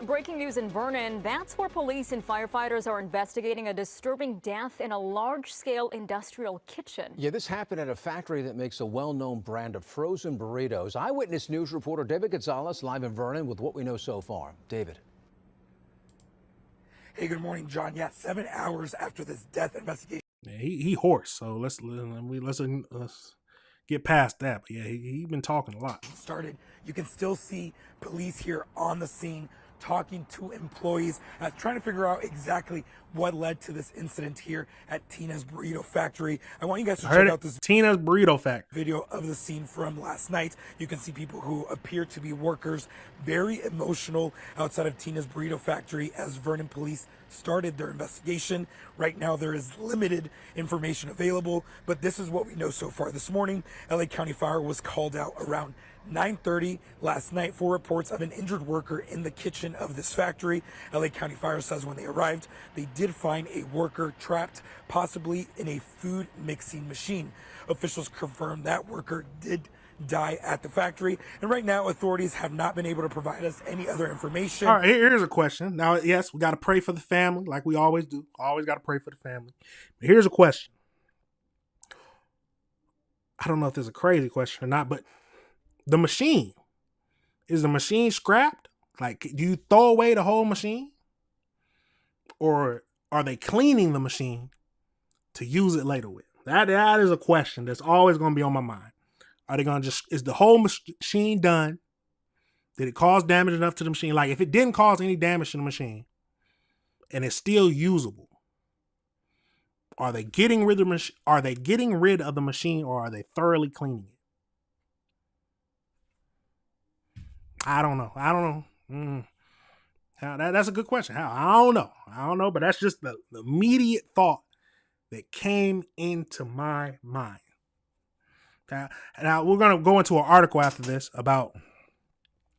Breaking news in Vernon, that's where police and firefighters are investigating a disturbing death in a large-scale industrial kitchen. Yeah, this happened at a factory that makes a well-known brand of frozen burritos. Eyewitness News reporter David Gonzalez live in Vernon with what we know so far. David. Hey, good morning, John. Yeah, 7 hours after this death investigation. Yeah, he hoarse, so let's get past that. But yeah, he been talking a lot. Started. You can still see police here on the scene talking to employees, trying to figure out exactly what led to this incident here at Tina's Burrito Factory. I want you guys to check out this Tina's Burrito Factory video of the scene from last night. You can see people who appear to be workers, very emotional outside of Tina's Burrito Factory as Vernon police started their investigation. Right now there is limited information available, but this is what we know so far. This morning, LA County Fire was called out around 9:30 last night for reports of an injured worker in the kitchen of this factory. LA County Fire says when they arrived, they did find a worker trapped, possibly in a food mixing machine. Officials confirmed that worker did die at the factory. And right now, authorities have not been able to provide us any other information. All right, here's a question. Now, yes, we got to pray for the family like we always do. Always got to pray for the family. But here's a question. I don't know if this is a crazy question or not, but the machine, is the machine scrapped? Like, do you throw away the whole machine? Or are they cleaning the machine to use it later with? That is a question that's always going to be on my mind. Are they going to is the whole machine done? Did it cause damage enough to the machine? Like, if it didn't cause any damage to the machine and it's still usable, are they getting rid of the machine, or are they thoroughly cleaning it? I don't know. That's a good question. How? I don't know, but that's just the immediate thought that came into my mind. Now we're going to go into an article after this about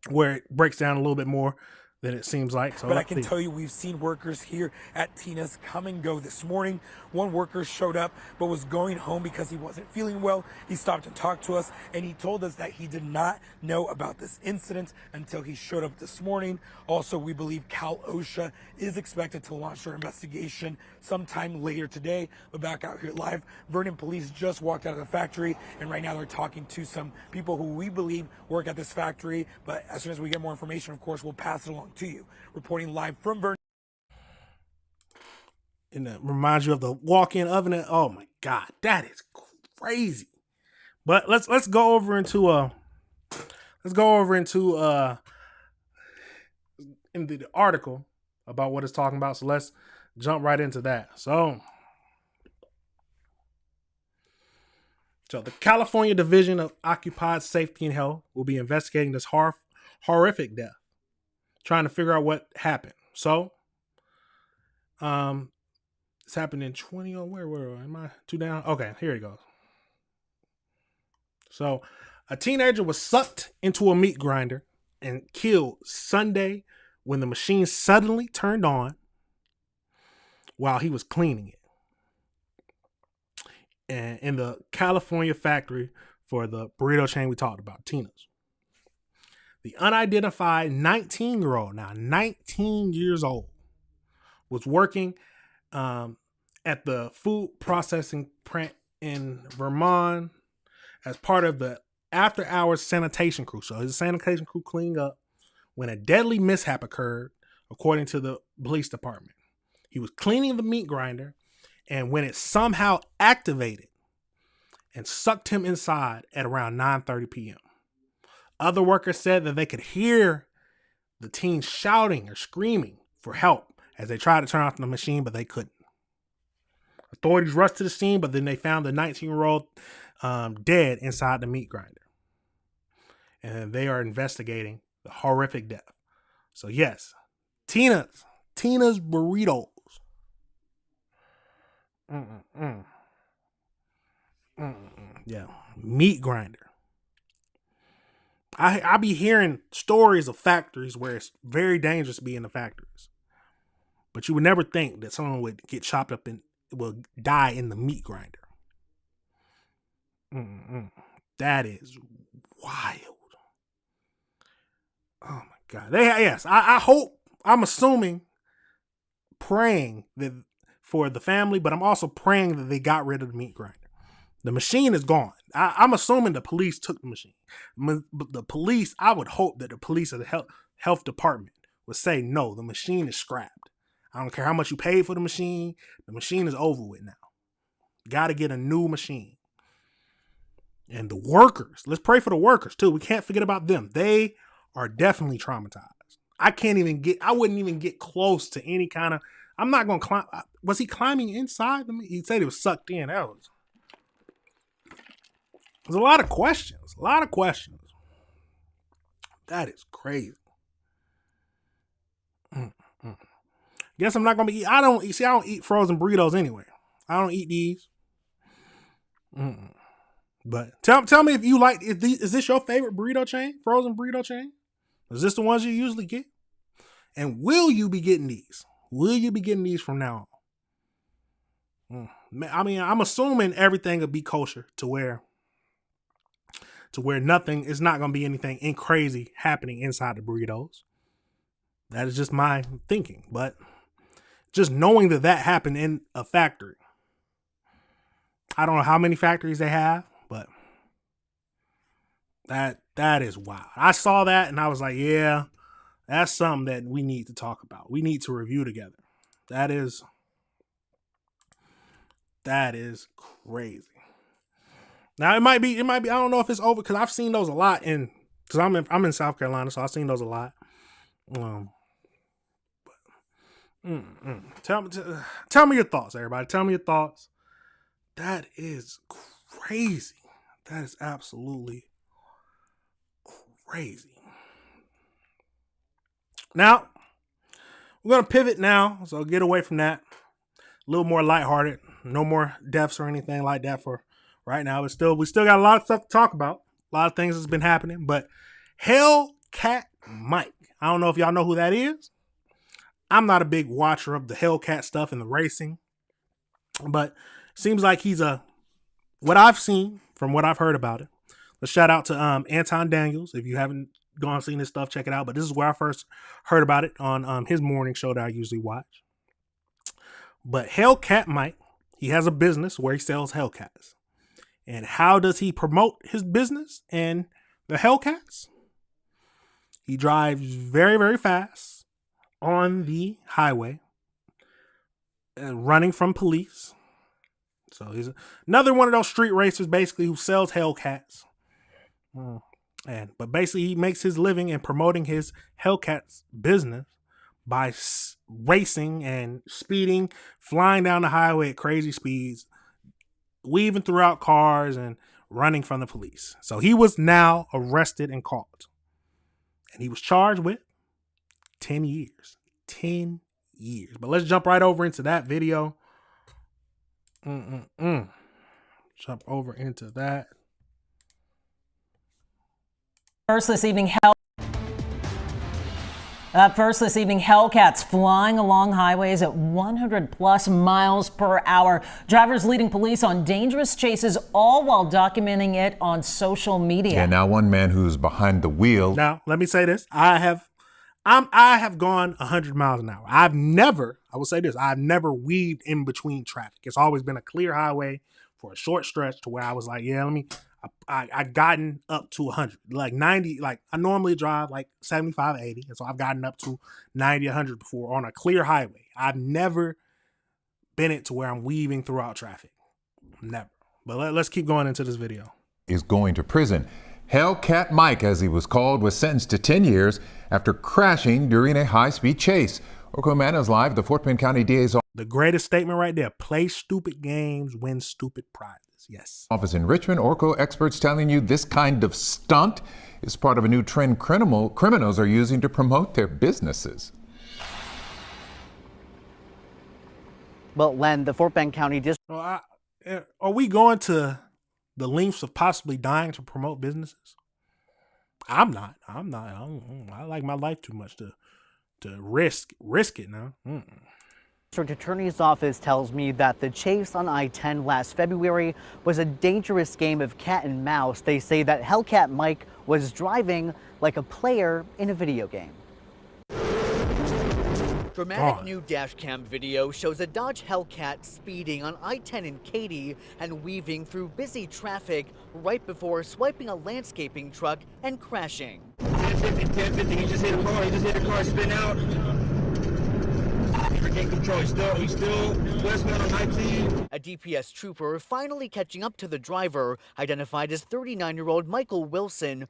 where it breaks down a little bit more than it seems like. So but I can tell you, we've seen workers here at Tina's come and go this morning. One worker showed up but was going home because he wasn't feeling well. He stopped and talked to us, and he told us that he did not know about this incident until he showed up this morning. Also, we believe Cal OSHA is expected to launch their investigation sometime later today. But back out here live, Vernon police just walked out of the factory, and right now they're talking to some people who we believe work at this factory. But as soon as we get more information, of course, we'll pass it along to you. Reporting live from Vernon. And it reminds you of the walk-in oven. Oh my God, that is crazy. But let's go over into into the article about what it's talking about. So let's jump right into that. So the California Division of Occupied Safety and Health will be investigating this horrific death, trying to figure out what happened. So, this happened in 20. Oh, where am I? 2 down. Okay, here it goes. So, a teenager was sucked into a meat grinder and killed Sunday when the machine suddenly turned on while he was cleaning it. And in the California factory for the burrito chain we talked about, Tina's. The unidentified 19-year-old, now 19 years old, was working at the food processing plant in Vermont as part of the after-hours sanitation crew. So his sanitation crew cleaning up when a deadly mishap occurred, according to the police department. He was cleaning the meat grinder, and when it somehow activated and sucked him inside at around 9:30 p.m. Other workers said that they could hear the teen shouting or screaming for help as they tried to turn off the machine, but they couldn't. Authorities rushed to the scene, but then they found the 19-year-old dead inside the meat grinder. And they are investigating the horrific death. So yes, Tina's burritos. Yeah, meat grinder. I be hearing stories of factories where it's very dangerous to be in the factories. But you would never think that someone would get chopped up and will die in the meat grinder. That is wild. Oh my God. I hope, I'm assuming, praying that for the family, but I'm also praying that they got rid of the meat grinder. The machine is gone. I'm assuming the police took the machine. But the police, I would hope that the police or the health department would say, no, the machine is scrapped. I don't care how much you paid for the machine is over with now. Got to get a new machine. And the workers, let's pray for the workers too. We can't forget about them. They are definitely traumatized. I wouldn't even get close to any kind of, I'm not going to climb. Was he climbing inside? He said he was sucked in. There's a lot of questions. That is crazy. Guess I'm not going to be, I don't eat frozen burritos anyway. I don't eat these. But tell me if you like, is this your favorite burrito chain? Frozen burrito chain? Is this the ones you usually get? And will you be getting these? Will you be getting these from now on? I mean, I'm assuming everything will be kosher to to where nothing is not going to be anything crazy happening inside the burritos. That is just my thinking. But just knowing that that happened in a factory. I don't know how many factories they have, but that is wild. I saw that and I was like, yeah, that's something that we need to talk about. We need to review together. That is crazy. Now it might be, I don't know if it's over because I've seen those a lot because I'm in South Carolina, so I've seen those a lot. Tell me your thoughts, everybody. Tell me your thoughts. That is crazy. That is absolutely crazy. Now, we're going to pivot now, so get away from that. A little more lighthearted. No more deaths or anything like that for right now. But we still got a lot of stuff to talk about. A lot of things that's been happening. But Hellcat Mike. I don't know if y'all know who that is. I'm not a big watcher of the Hellcat stuff and the racing. But seems like he's what I've seen from what I've heard about it. A shout out to Anton Daniels. If you haven't gone and seen this stuff, check it out. But this is where I first heard about it on his morning show that I usually watch. But Hellcat Mike, he has a business where he sells Hellcats. And how does he promote his business and the Hellcats? He drives very, very fast on the highway, running from police. So he's another one of those street racers, basically, who sells Hellcats. But basically, he makes his living in promoting his Hellcats business by racing and speeding, flying down the highway at crazy speeds, weaving throughout cars and running from the police. So he was now arrested and caught. And he was charged with 10 years. 10 years. But let's jump right over into that video. Jump over into that. First this evening, Hellcats flying along highways at 100 plus miles per hour. Drivers leading police on dangerous chases, all while documenting it on social media. Yeah, now one man who's behind the wheel. Now, let me say this. I have gone 100 miles an hour. I've never weaved in between traffic. It's always been a clear highway for a short stretch to where I was like, yeah, I gotten up to 100, like 90, like I normally drive like 75, 80. And so I've gotten up to 90, 100 before on a clear highway. I've never been it to where I'm weaving throughout traffic. Never. But let's keep going into this video. Is going to prison. Hellcat Mike, as he was called, was sentenced to 10 years after crashing during a high-speed chase. Orco Man is live. The Fort Bend County DA's the greatest statement right there. Play stupid games, win stupid prizes. Yes. Office in Richmond. Orco experts telling you this kind of stunt is part of a new trend criminals are using to promote their businesses. Well, Len, the Fort Bend County District. Are we going to the lengths of possibly dying to promote businesses? I'm not. I like my life too much to risk it now. District Attorney's Office tells me that the chase on I-10 last February was a dangerous game of cat and mouse. They say that Hellcat Mike was driving like a player in a video game. Dramatic new dash cam video shows a Dodge Hellcat speeding on I-10 in Katy and weaving through busy traffic right before swiping a landscaping truck and crashing. 1050, he just hit a car, spin out. Can't control. He's still westbound on 19. A DPS trooper finally catching up to the driver, identified as 39-year-old Michael Wilson.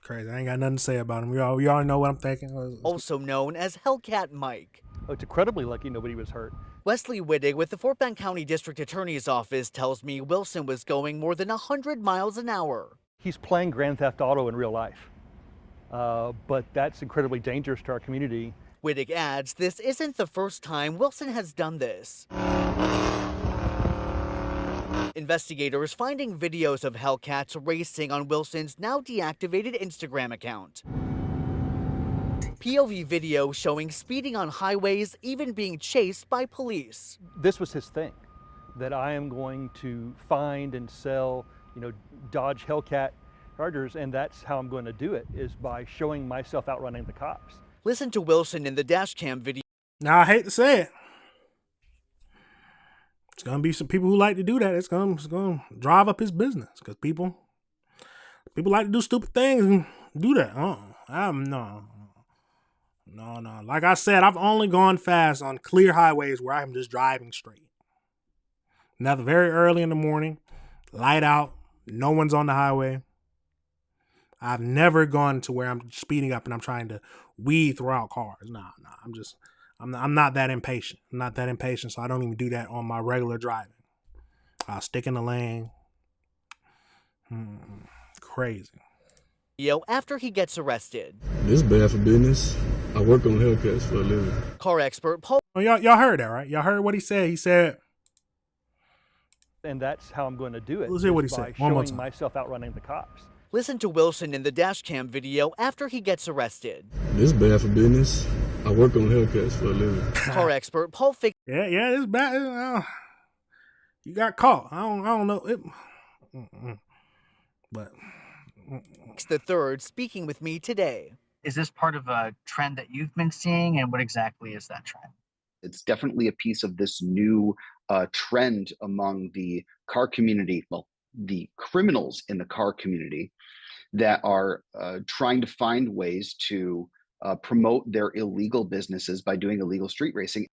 Crazy. I ain't got nothing to say about him. We all know what I'm thinking. Also known as Hellcat Mike. Oh, it's incredibly lucky nobody was hurt. Wesley Wittig with the Fort Bend County District Attorney's Office tells me Wilson was going more than 100 miles an hour. He's playing Grand Theft Auto in real life, but that's incredibly dangerous to our community. Wittig adds this isn't the first time Wilson has done this. Investigators finding videos of Hellcats racing on Wilson's now deactivated Instagram account. POV video showing speeding on highways, even being chased by police. This was his thing, that I am going to find and sell, Dodge Hellcat Chargers, and that's how I'm going to do it, is by showing myself outrunning the cops. Listen to Wilson in the dash cam video. Now, I hate to say it. It's going to be some people who like to do that. It's going to drive up his business because people like to do stupid things and do that. No. Like I said, I've only gone fast on clear highways where I'm just driving straight. Now, very early in the morning, light out, no one's on the highway. I've never gone to where I'm speeding up and I'm trying to weave throughout cars. Nah. I'm not that impatient. I'm not that impatient, so I don't even do that on my regular driving. I'll stick in the lane. Crazy. After he gets arrested. This is bad for business. I work on Hellcats for a living. Car expert Paul. Oh, y'all heard that, right? Y'all heard what he said? He said, and that's how I'm going to do it. Let's hear what he said. One more time. Showing myself outrunning the cops. Listen to Wilson in the dash cam video after he gets arrested. This is bad for business. I work on Hellcats for a living. Car expert Paul Fick. Yeah, this is bad. You got caught. I don't know. But the third speaking with me today. Is this part of a trend that you've been seeing, and what exactly is that trend? It's definitely a piece of this new trend among the car community, well, the criminals in the car community that are trying to find ways to promote their illegal businesses by doing illegal street racing.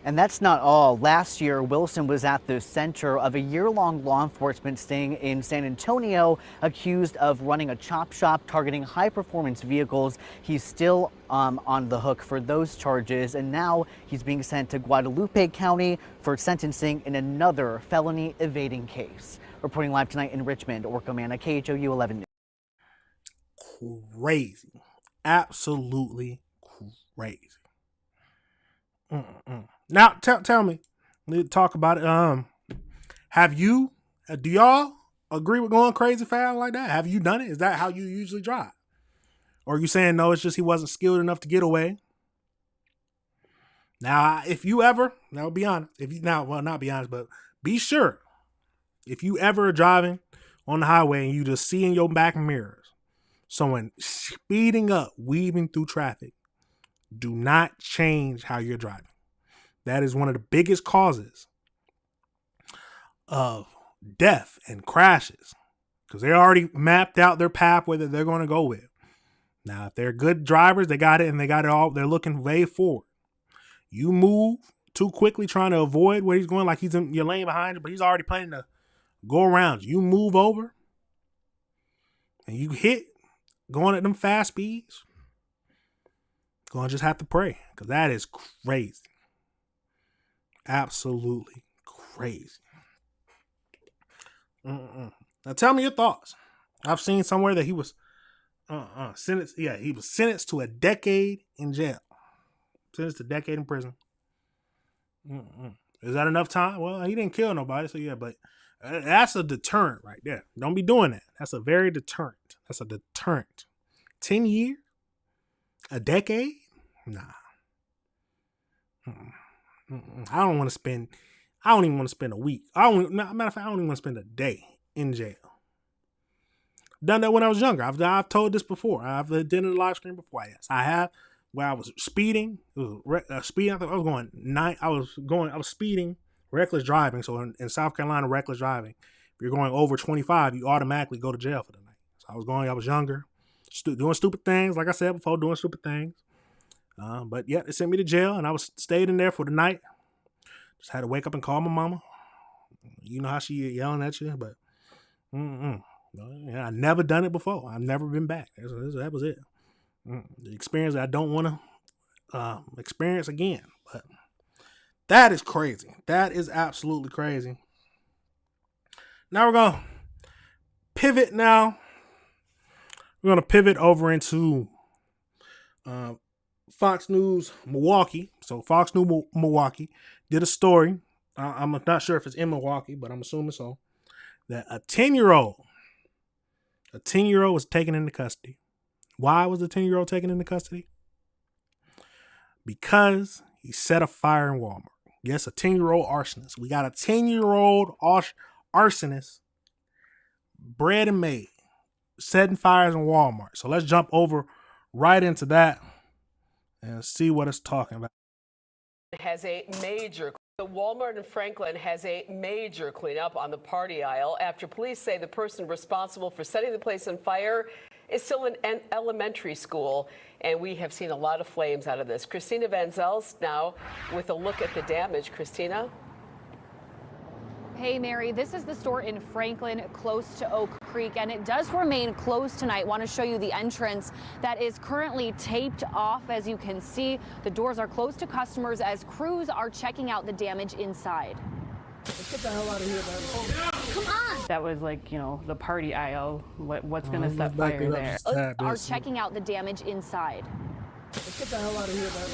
And that's not all. Last year, Wilson was at the center of a year-long law enforcement sting in San Antonio, accused of running a chop shop targeting high-performance vehicles. He's still on the hook for those charges, and now he's being sent to Guadalupe County for sentencing in another felony evading case. Reporting live tonight in Richmond, Orko Manna, KHOU 11 News. Crazy. Absolutely crazy. Now, tell me, we need to talk about it. Do y'all agree with going crazy fast like that? Have you done it? Is that how you usually drive? Or are you saying, no, it's just he wasn't skilled enough to get away? Now, if you ever, now be honest, not be honest, but be sure, if you ever are driving on the highway and you just see in your back mirrors someone speeding up, weaving through traffic, do not change how you're driving. That is one of the biggest causes of death and crashes because they already mapped out their pathway that they're going to go with. Now, if they're good drivers, they got it and they got it all. They're looking way forward. You move too quickly trying to avoid where he's going, like he's in your lane behind you, but he's already planning to go around you. You move over and you hit going at them fast speeds. Gonna just have to pray because that is crazy. Absolutely crazy. Now tell me your thoughts. I've seen somewhere that he was sentenced. Yeah, he was sentenced to a decade in jail. Sentenced to a decade in prison. Is that enough time? Well, he didn't kill nobody, so yeah, but that's a deterrent right there. Don't be doing that. That's a very deterrent. That's a deterrent. 10 years? A decade? Nah. I don't even want to spend a week. Matter of fact, I don't even want to spend a day in jail. Done that when I was younger. I've told this before. I've done it in the live stream before. Yes, I have. Where I was speeding. It was speeding. I was speeding, reckless driving. So in South Carolina, reckless driving, if you're going over 25, you automatically go to jail for the night. So I was younger, doing stupid things. Like I said before, doing stupid things. But yeah, they sent me to jail, and I stayed in there for the night. Just had to wake up and call my mama. You know how she yelling at you, but I never done it before. I've never been back. That was it. The experience that I don't want to experience again. But that is crazy. That is absolutely crazy. Now we're gonna pivot. We're gonna pivot over into Fox News Milwaukee. So Fox News Milwaukee did a story. I'm not sure if it's in Milwaukee, but I'm assuming so. That a 10-year-old was taken into custody Why was the 10-year-old taken into custody? Because he set a fire in Walmart. Yes, a 10-year-old arsonist. We got a 10-year-old arsonist, bred and made, setting fires in Walmart. So let's jump over right into that and see what it's talking about. The Walmart in Franklin has a major cleanup on the party aisle after police say the person responsible for setting the place on fire is still in an elementary school, and we have seen a lot of flames out of this. Christina Van Zels now with a look at the damage. Christina? Hey, Mary, this is the store in Franklin, close to Oak Creek, and it does remain closed tonight. Want to show you the entrance that is currently taped off. As you can see, the doors are closed to customers as crews are checking out the damage inside. Let's get the hell out of here, man. Come on! That was like, you know, the party aisle. What's going to set fire there? Are checking out the damage inside. Let's get the hell out of here, man.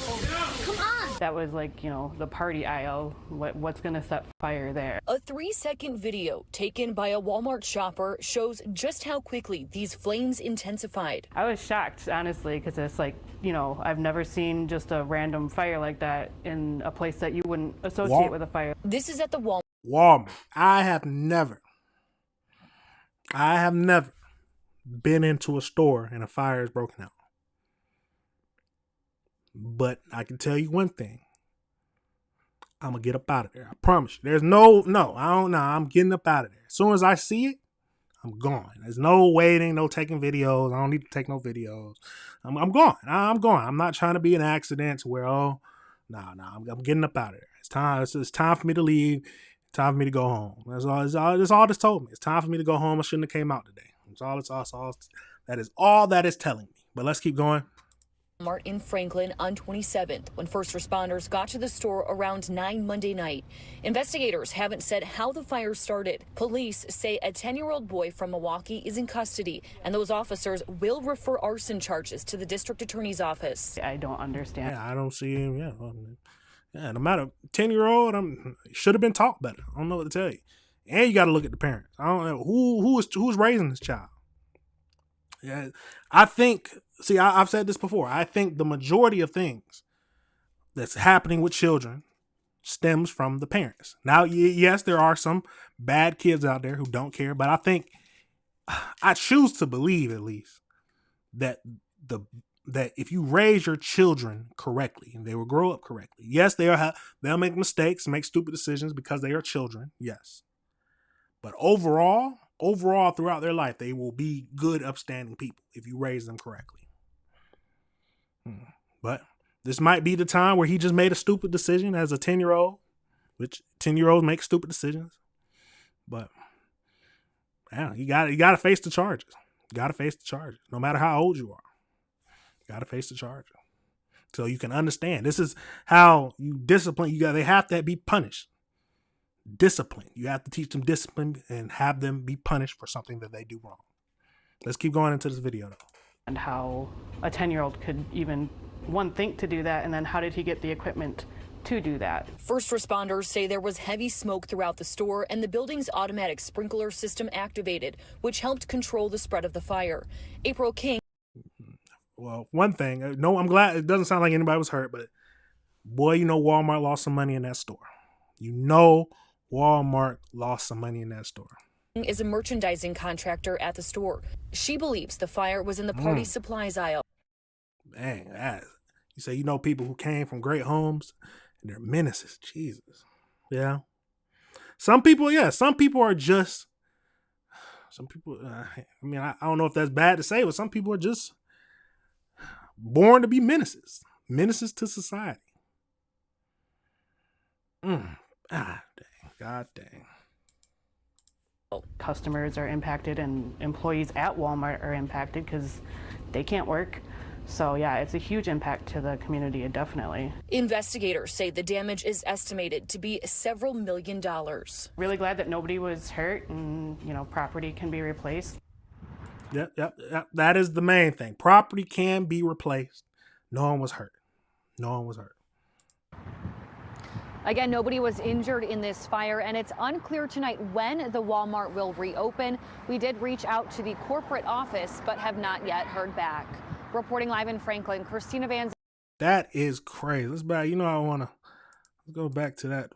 Come on! That was like, you know, the party aisle. What's going to set fire there? A 3-second video taken by a Walmart shopper shows just how quickly these flames intensified. I was shocked, honestly, because it's like, you know, I've never seen just a random fire like that in a place that you wouldn't associate with a fire. This is at the Walmart. I have never been into a store and a fire is broken out. But I can tell you one thing. I'm going to get up out of there. I promise you. There's no, I don't know. I'm getting up out of there. As soon as I see it, I'm gone. There's no waiting, no taking videos. I don't need to take no videos. I'm gone. I'm gone. I'm not trying to be an accident to where, I'm getting up out of there. It's time. It's time for me to leave. It's time for me to go home. That's all this told me. It's time for me to go home. I shouldn't have came out today. That is all that is telling me. But let's keep going. Walmart in Franklin on 27th when first responders got to the store around 9 Monday night. Investigators haven't said how the fire started. Police say a 10-year-old boy from Milwaukee is in custody, and those officers will refer arson charges to the district attorney's office. I don't understand. Yeah, I don't see him. Yeah, no matter 10-year-old, should have been taught better. I don't know what to tell you. And you got to look at the parents. I don't know who's raising this child. Yeah, I think. See, I've said this before. I think the majority of things that's happening with children stems from the parents. Now, yes, there are some bad kids out there who don't care, but I choose to believe at least that if you raise your children correctly and they will grow up correctly, yes, they'll make mistakes, make stupid decisions because they are children, yes. But overall, throughout their life, they will be good, upstanding people if you raise them correctly. But this might be the time where he just made a stupid decision as a 10-year-old, which 10-year-olds make stupid decisions. But yeah, you got to face the charges. You got to face the charges, no matter how old you are. You got to face the charges, so you can understand. This is how you discipline. They have to be punished. Discipline. You have to teach them discipline and have them be punished for something that they do wrong. Let's keep going into this video though. And how a 10-year-old could even think to do that, and then how did he get the equipment to do that? First responders say there was heavy smoke throughout the store and the building's automatic sprinkler system activated, which helped control the spread of the fire. April King. Well, one thing, no, I'm glad it doesn't sound like anybody was hurt, but boy, Walmart lost some money in that store. Walmart lost some money in that store. Is a merchandising contractor at the store. She believes the fire was in the party supplies aisle. Man, you say people who came from great homes and they're menaces. Jesus. Yeah. Some people are just, I don't know if that's bad to say, but some people are just born to be menaces to society. God dang. Customers are impacted and employees at Walmart are impacted because they can't work. So yeah, it's a huge impact to the community, definitely. Investigators say the damage is estimated to be several $1 million. Really glad that nobody was hurt and, property can be replaced. Yep. That is the main thing. Property can be replaced. No one was hurt. Again, nobody was injured in this fire, and it's unclear tonight when the Walmart will reopen. We did reach out to the corporate office, but have not yet heard back. Reporting live in Franklin, Christina Van. That is crazy. Let's back. You know, let's go back to that.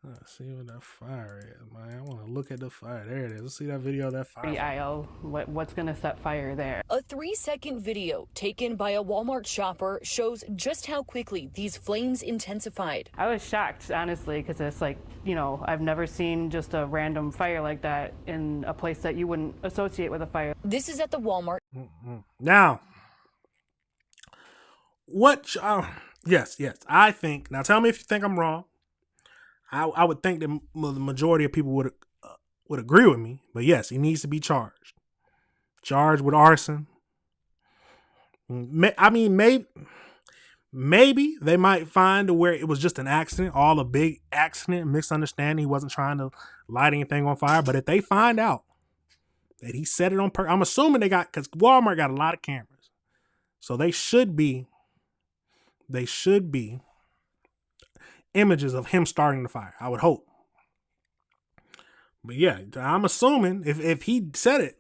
Let's see what that fire is, man. I want to look at the fire. There it is. Let's see that video of that fire. The aisle, what's going to set fire there? A 3-second video taken by a Walmart shopper shows just how quickly these flames intensified. I was shocked, honestly, because it's like, you know, I've never seen just a random fire like that in a place that you wouldn't associate with a fire. This is at the Walmart. Now, yes, I think, now tell me if you think I'm wrong. I would think that the majority of people would agree with me, but yes, he needs to be charged with arson. I mean, maybe they might find where it was just an accident, all a big accident, misunderstanding. He wasn't trying to light anything on fire. But if they find out that he set it on purpose, I'm assuming because Walmart got a lot of cameras, so they should be images of him starting the fire, I would hope. But yeah, I'm assuming if he said it,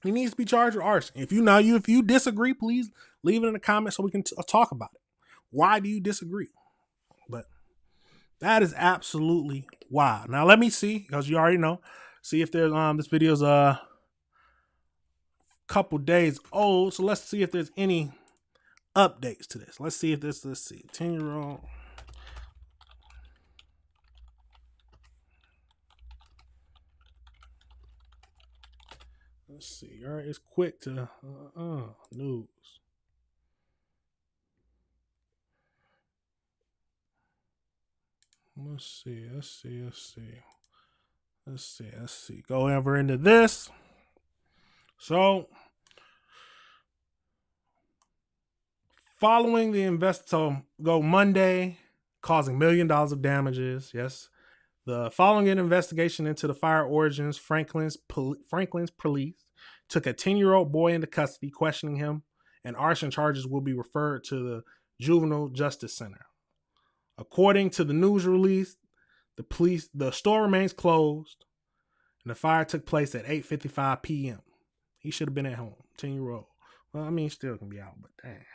he needs to be charged with arson. If you disagree, please leave it in the comments so we can talk about it. Why do you disagree? But that is absolutely wild. Now let me see, because you already know. See if there's this video's a couple days old, so let's see if there's any updates to this. Let's see 10-year-old. Let's see. All right, it's quick to news. Let's see. Go over into this. So, following the go Monday, causing $1 million of damages. Yes. The following an investigation into the fire origins, Franklin's police took a 10-year-old boy into custody, questioning him, and arson charges will be referred to the Juvenile Justice Center. According to the news release, the store remains closed, and the fire took place at 8:55 p.m. He should have been at home, 10-year-old. Well, I mean, he still can be out, but dang.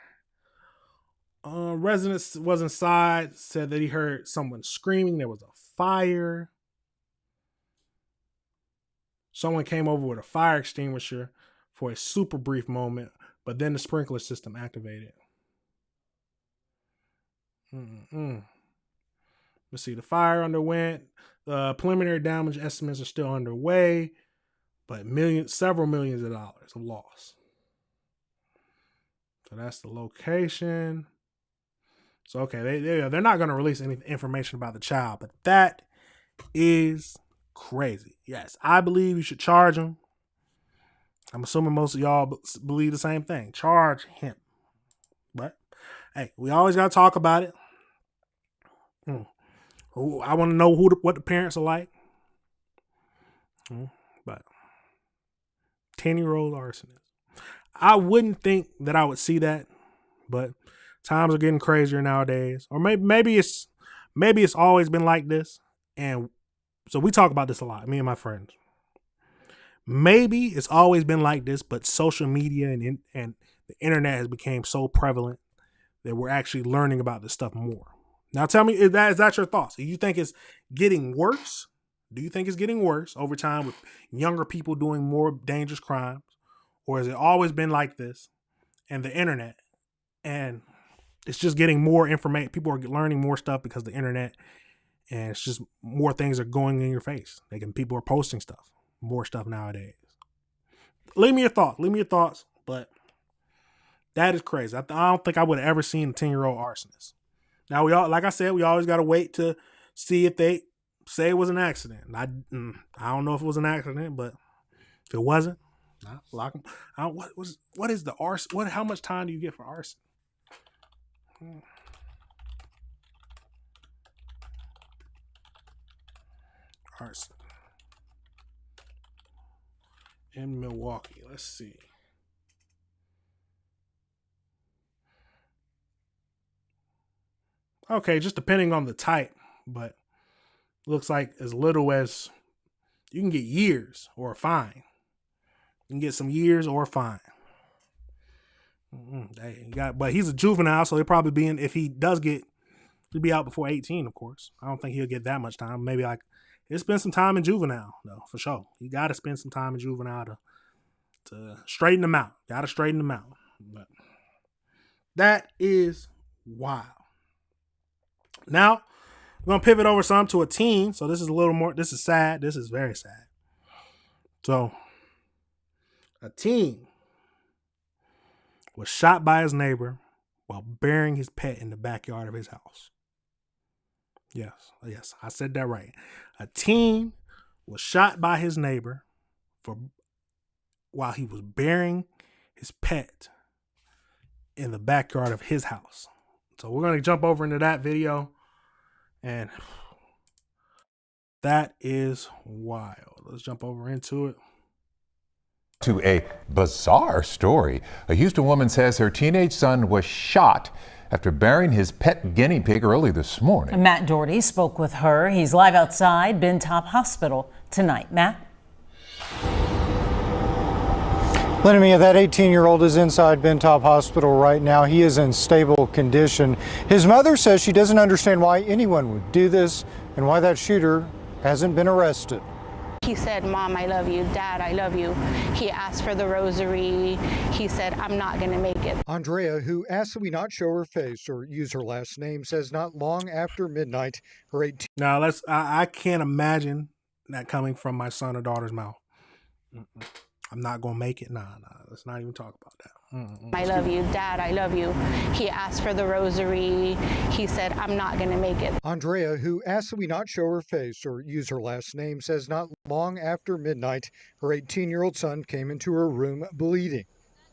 Residents was inside, said that he heard someone screaming. There was a fire. Someone came over with a fire extinguisher for a super brief moment, but then the sprinkler system activated. Let's see. The fire underwent. Preliminary damage estimates are still underway, but several millions of dollars of loss. So that's the location. So, okay, they're not going to release any information about the child, but that is crazy. Yes, I believe you should charge him. I'm assuming most of y'all believe the same thing. Charge him. But, hey, we always got to talk about it. I want to know what the parents are like. But 10-year-old arsonist. I wouldn't think that I would see that, but times are getting crazier nowadays. Or maybe it's always been like this. And so we talk about this a lot, me and my friends. Maybe it's always been like this, but social media and the internet has become so prevalent that we're actually learning about this stuff more. Now tell me, is that your thoughts? Do you think it's getting worse? Do you think it's getting worse over time with younger people doing more dangerous crimes? Or has it always been like this and the internet? And it's just getting more information. People are learning more stuff because of the internet. And it's just more things are going in your face. People are posting stuff. More stuff nowadays. Leave me your thoughts. But that is crazy. I don't think I would have ever seen a 10-year-old arsonist. Now, like I said, we always got to wait to see if they say it was an accident. I don't know if it was an accident, but if it wasn't, lock them. What is the arson? How much time do you get for arson? Arson in Milwaukee. Let's see. Okay, just depending on the type, but looks like as little as you can get years or a fine You can get some years or a fine. But he's a juvenile, so he'll probably be in. If he does get, he'll be out before 18, of course. I don't think he'll get that much time. Maybe like he'll spend some time in juvenile, though, for sure. You got to spend some time in juvenile to straighten them out. Got to straighten them out. But that is wild. Now, we're going to pivot over some to a teen. So this is a little more, this is sad. This is very sad. So, a teen was shot by his neighbor while burying his pet in the backyard of his house. Yes, I said that right. A teen was shot by his neighbor while he was burying his pet in the backyard of his house. So we're going to jump over into that video, and that is wild. Let's jump over into it. To a bizarre story. A Houston woman says her teenage son was shot after burying his pet guinea pig early this morning. Matt Doherty spoke with her. He's live outside Ben Top Hospital tonight. Matt? Lenny, that 18-year-old is inside Ben Top Hospital right now. He is in stable condition. His mother says she doesn't understand why anyone would do this and why that shooter hasn't been arrested. He said, "Mom, I love you. Dad, I love you." He asked for the rosary. He said, "I'm not going to make it." Andrea, who asked that we not show her face or use her last name, says not long after midnight, her 18. Now, I can't imagine that coming from my son or daughter's mouth. I'm not going to make it. Nah, let's not even talk about that. I love you. Dad, I love you. He asked for the rosary. He said, "I'm not going to make it." Andrea, who asked that we not show her face or use her last name, says not long after midnight, her 18-year-old son came into her room bleeding.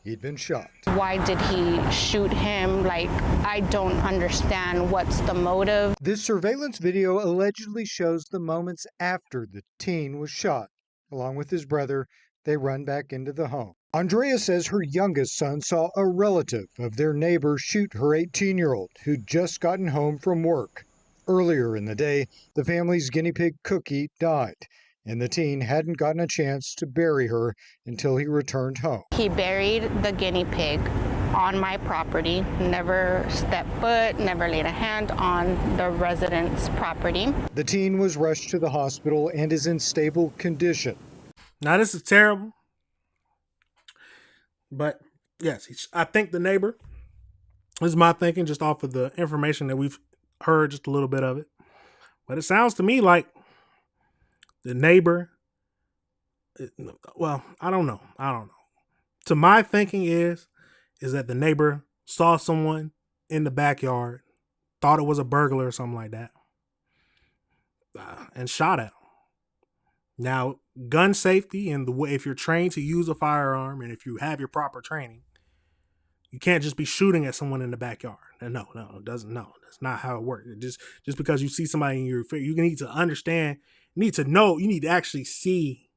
He'd been shot. Why did he shoot him? Like, I don't understand what's the motive. This surveillance video allegedly shows the moments after the teen was shot. Along with his brother, they run back into the home. Andrea says her youngest son saw a relative of their neighbor shoot her 18-year-old who'd just gotten home from work. Earlier in the day, the family's guinea pig Cookie died, and the teen hadn't gotten a chance to bury her until he returned home. He buried the guinea pig on my property, never stepped foot, never laid a hand on the resident's property. The teen was rushed to the hospital and is in stable condition. Now, this is terrible. But, yes, I think the neighbor, this is my thinking just off of the information that we've heard, just a little bit of it. But it sounds to me like the neighbor, well, I don't know. To my thinking is that the neighbor saw someone in the backyard, thought it was a burglar or something like that, and shot at him. Now, gun safety and the way, if you're trained to use a firearm and if you have your proper training, you can't just be shooting at someone in the backyard. No, it doesn't. No, that's not how it works. Just because you see somebody in your, you need to understand, you need to know, you need to actually see,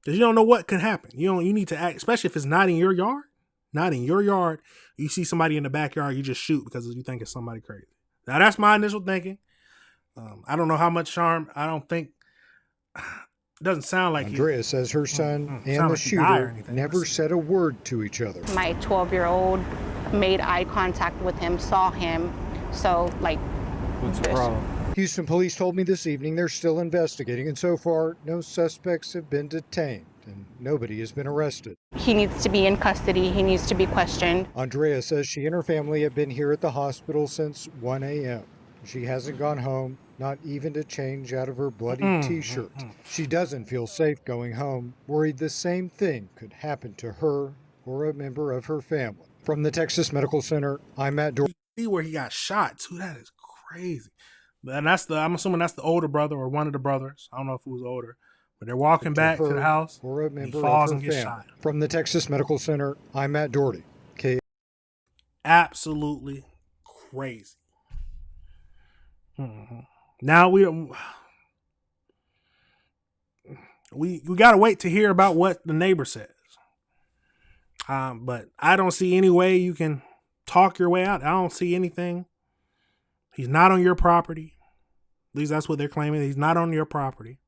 because you don't know what can happen. You need to act, especially if it's not in your yard. Not in your yard. You see somebody in the backyard, you just shoot because you think it's somebody crazy. Now, that's my initial thinking. I don't know how much harm. I don't think. It doesn't sound like Andrea says her son and the shooter never said a word to each other. My 12-year-old made eye contact with him, saw him. So, like, what's the problem? Houston police told me this evening they're still investigating, and so far, no suspects have been detained, and nobody has been arrested. He needs to be in custody. He needs to be questioned. Andrea says she and her family have been here at the hospital since 1 a.m. She hasn't gone home, not even to change out of her bloody t-shirt. She doesn't feel safe going home, worried the same thing could happen to her or a member of her family. From the Texas Medical Center, I'm Matt Doherty. See where he got shot too. That is crazy. And I'm assuming that's the older brother or one of the brothers. I don't know if it was older, but they're walking back to the house. Or a and he member falls of and her gets family. shot. From the Texas Medical Center, I'm Matt Doherty. Absolutely crazy. Now we gotta wait to hear about what the neighbor says. But I don't see any way you can talk your way out. I don't see anything. He's not on your property. At least that's what they're claiming. He's not on your property.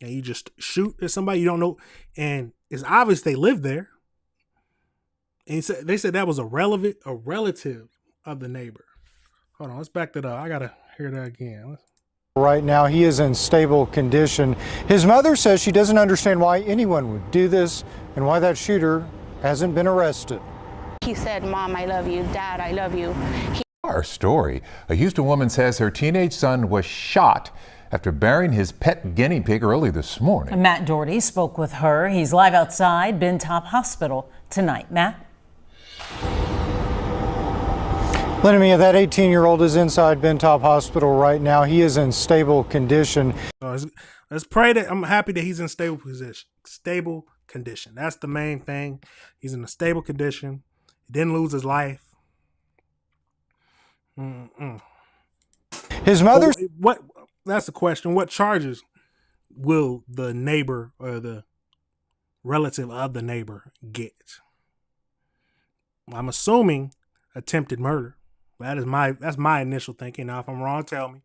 and you just shoot at somebody you don't know, and it's obvious they live there. And they said that was a relative of the neighbor. Hold on, let's back that up. I gotta hear that again. Right now, he is in stable condition. His mother says she doesn't understand why anyone would do this and why that shooter hasn't been arrested. He said, "Mom, I love you. Dad, I love you." Our story. A Houston woman says her teenage son was shot after burying his pet guinea pig early this morning. Matt Doherty spoke with her. He's live outside Ben Top Hospital tonight. Matt? Lenny, that 18-year-old is inside Ben Top Hospital right now. He is in stable condition. Let's pray that I'm happy that he's in stable condition. That's the main thing. He's in a stable condition. He didn't lose his life. His mother. What? That's the question. What charges will the neighbor or the relative of the neighbor get? I'm assuming attempted murder. That's my initial thinking. Now, if I'm wrong, tell me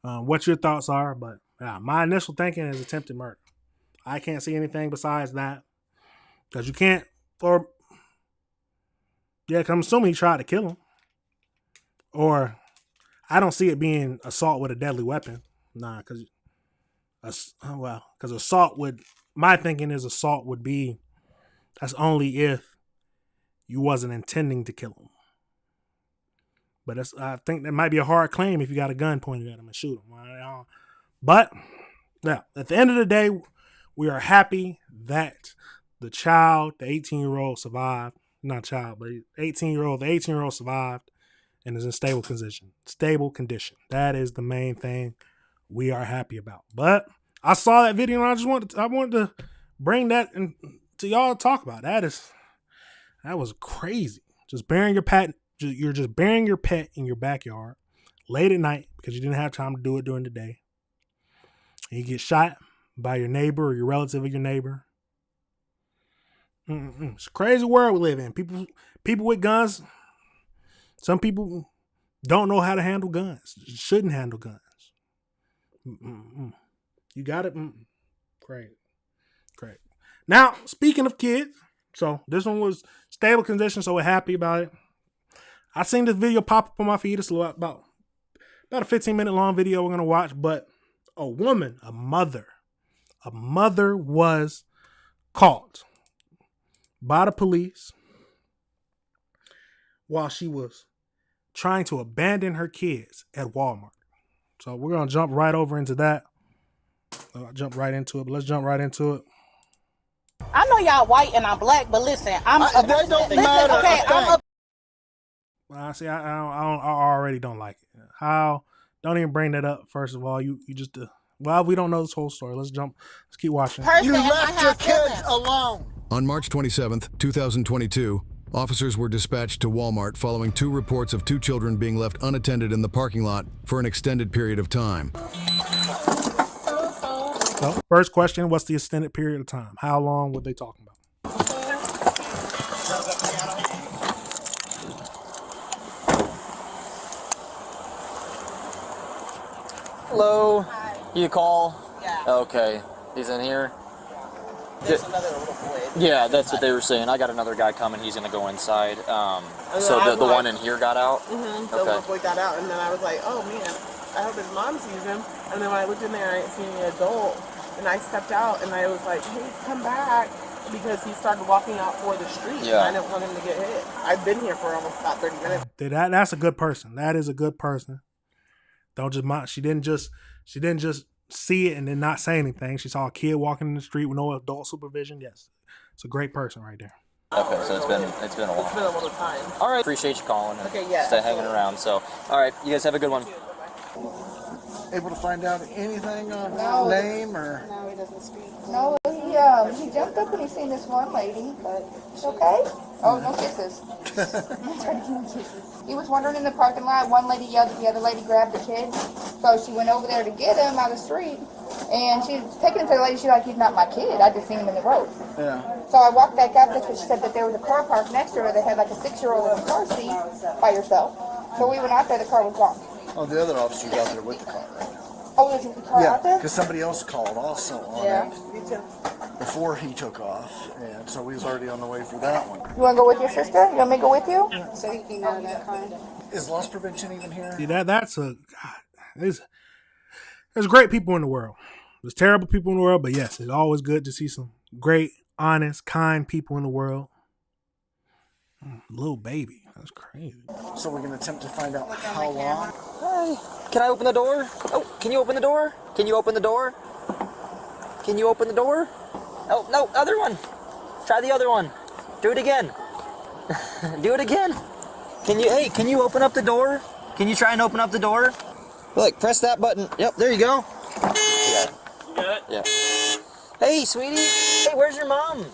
what your thoughts are. But my initial thinking is attempted murder. I can't see anything besides that, because you can't. Or cause I'm assuming he tried to kill him. Or I don't see it being assault with a deadly weapon. Nah, because assault would. My thinking is assault would be. That's only if you wasn't intending to kill him. But I think that might be a hard claim if you got a gun pointed at him and shoot him. But yeah, at the end of the day, we are happy that the child, the 18-year-old survived. Not child, but 18-year-old. The 18-year-old survived and is in stable condition. Stable condition. That is the main thing we are happy about. But I saw that video and I wanted to bring that to y'all to talk about. That was crazy. Just burying your pet. You're just burying your pet in your backyard late at night because you didn't have time to do it during the day. And you get shot by your neighbor or your relative of your neighbor. It's a crazy world we live in. People with guns. Some people don't know how to handle guns. Shouldn't handle guns. You got it. Great. Now, speaking of kids, so this one was stable condition, so we're happy about it. I seen this video pop up on my feed. It's about a 15-minute long video we're gonna watch. But a mother was caught by the police while she was trying to abandon her kids at Walmart. So we're gonna jump right over into that. I'll jump right into it. But let's jump right into it. I know y'all white and I'm black, but listen, that don't matter. Okay, I already don't like it. How? Don't even bring that up. First of all, you just we don't know this whole story. Let's keep watching. You left your kids alone. On March 27th, 2022, officers were dispatched to Walmart following 2 reports of 2 children being left unattended in the parking lot for an extended period of time. So, first question, what's the extended period of time? How long were they talking about? Hello. You call? Yeah. Okay. He's in here? There's another little boy. Yeah, that's what they were saying. I got another guy coming. He's going to go inside. So the one in here got out? Mm-hmm. The little boy got out, and then I was like, oh, man, I hope his mom sees him. And then when I looked in there, I didn't see any adult. And I stepped out, and I was like, hey, come back. Because he started walking out for the street, and I didn't want him to get hit. I've been here for almost about 30 minutes. That's a good person. That is a good person. Don't just mind. She didn't just see it and then not say anything. She saw a kid walking in the street with no adult supervision. Yes, it's a great person right there. Okay, so it's been a while. It's been a little time. All right, appreciate you calling. And okay, yeah. Stay hanging around. So, all right, you guys have a good one. Able to find out anything on name or? No, he doesn't speak. No, he jumped up when he seen this one lady, but okay. Oh, no kisses. He was wandering in the parking lot. One lady yelled at the other lady, grabbed the kid. So she went over there to get him out of the street. And she was taking him to the lady. She's like, he's not my kid. I just seen him in the road. Yeah. So I walked back out. That's what she said, that there was a car parked next to her that had like a 6-year-old in the car seat by herself. So we went out there. The car was gone. Oh, the other officer's out there with the car, right? Oh, there's a car out there? because somebody else called also on Yeah. it before he took off, and so we was already on the way for that one. You want to go with your sister? You want me to go with you? So he came out of that car. Is loss prevention even here? See, that's a God. There's great people in the world. There's terrible people in the world, but yes, it's always good to see some great, honest, kind people in the world. Little baby, that's crazy. So we're gonna attempt to find out how long. Hi. Can I open the door? Oh, can you open the door? Can you open the door? Can you open the door? Oh, no, other one. Try the other one. Do it again. Do it again. Can you open up the door? Can you try and open up the door? Look, press that button. Yep, there you go. You got it. You got it? Yeah. Hey, sweetie. Hey, where's your mom?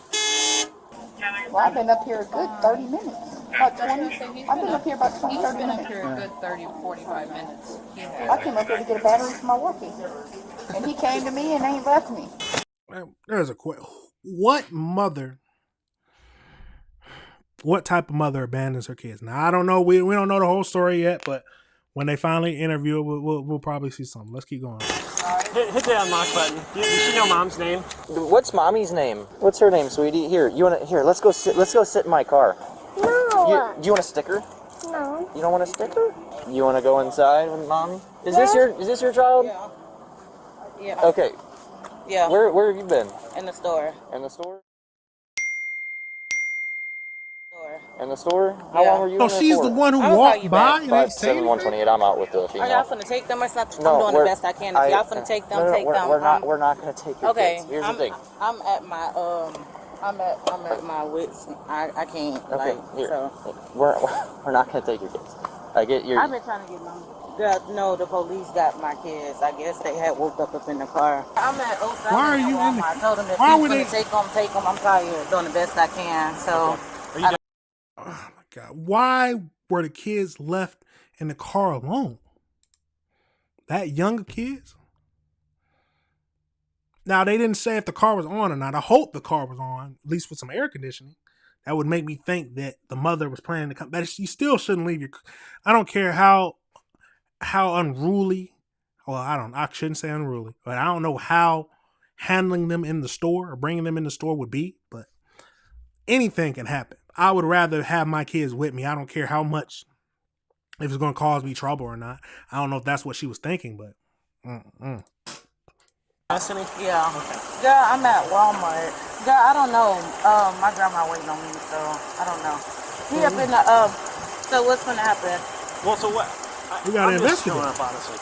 Well, I've been up here a good 30 minutes. About 20. I've been up here about 20, 30 minutes. He's been up here a good 30, 45 minutes. I came up here to get a battery for my walkie. And he came to me and ain't left me. There's a question. What type of mother abandons her kids? Now, I don't know. We don't know the whole story yet, but when they finally interview it, we'll probably see something. Let's keep going. Hit the unlock button. Does she know mom's name? What's mommy's name? What's her name, sweetie? Here, let's go sit in my car. No. Do you want a sticker? No. You don't want a sticker? You want to go inside with mommy? Is this your child? Yeah. Okay. Yeah. Where have you been? In the store. In the store? In the store? How long were you in there for? She's the one who walked by and they 7-128. I'm out with the female. Are y'all finna take them or something? No, I'm doing the best I can. If y'all finna take them, take them. We're not gonna take your kids. Here's the thing. I'm at my I'm at my wits. I can't Here. so. We're not gonna take your kids. I get your. I've been trying to get my girl. No, the police got my kids. I guess they had woke up in the car. I'm at Oak. Why are you in the? I told them if Why you would they take them? I'm tired. Doing the best I can. So. Oh my God! Why were the kids left in the car alone? That younger kids? Now, they didn't say if the car was on or not. I hope the car was on, at least with some air conditioning. That would make me think that the mother was planning to come. But you still shouldn't leave your. I don't care how unruly. Well, I shouldn't say unruly, but I don't know how handling them in the store or bringing them in the store would be. But anything can happen. I would rather have my kids with me. I don't care how much, if it's going to cause me trouble or not. I don't know if that's what she was thinking, but. Destiny? Yeah. Girl, I'm at Walmart. Girl, I don't know. My grandma waiting on me, so I don't know. He up in the so what's gonna happen? Well, so what? We gotta I'm just investigate. showing up, honestly.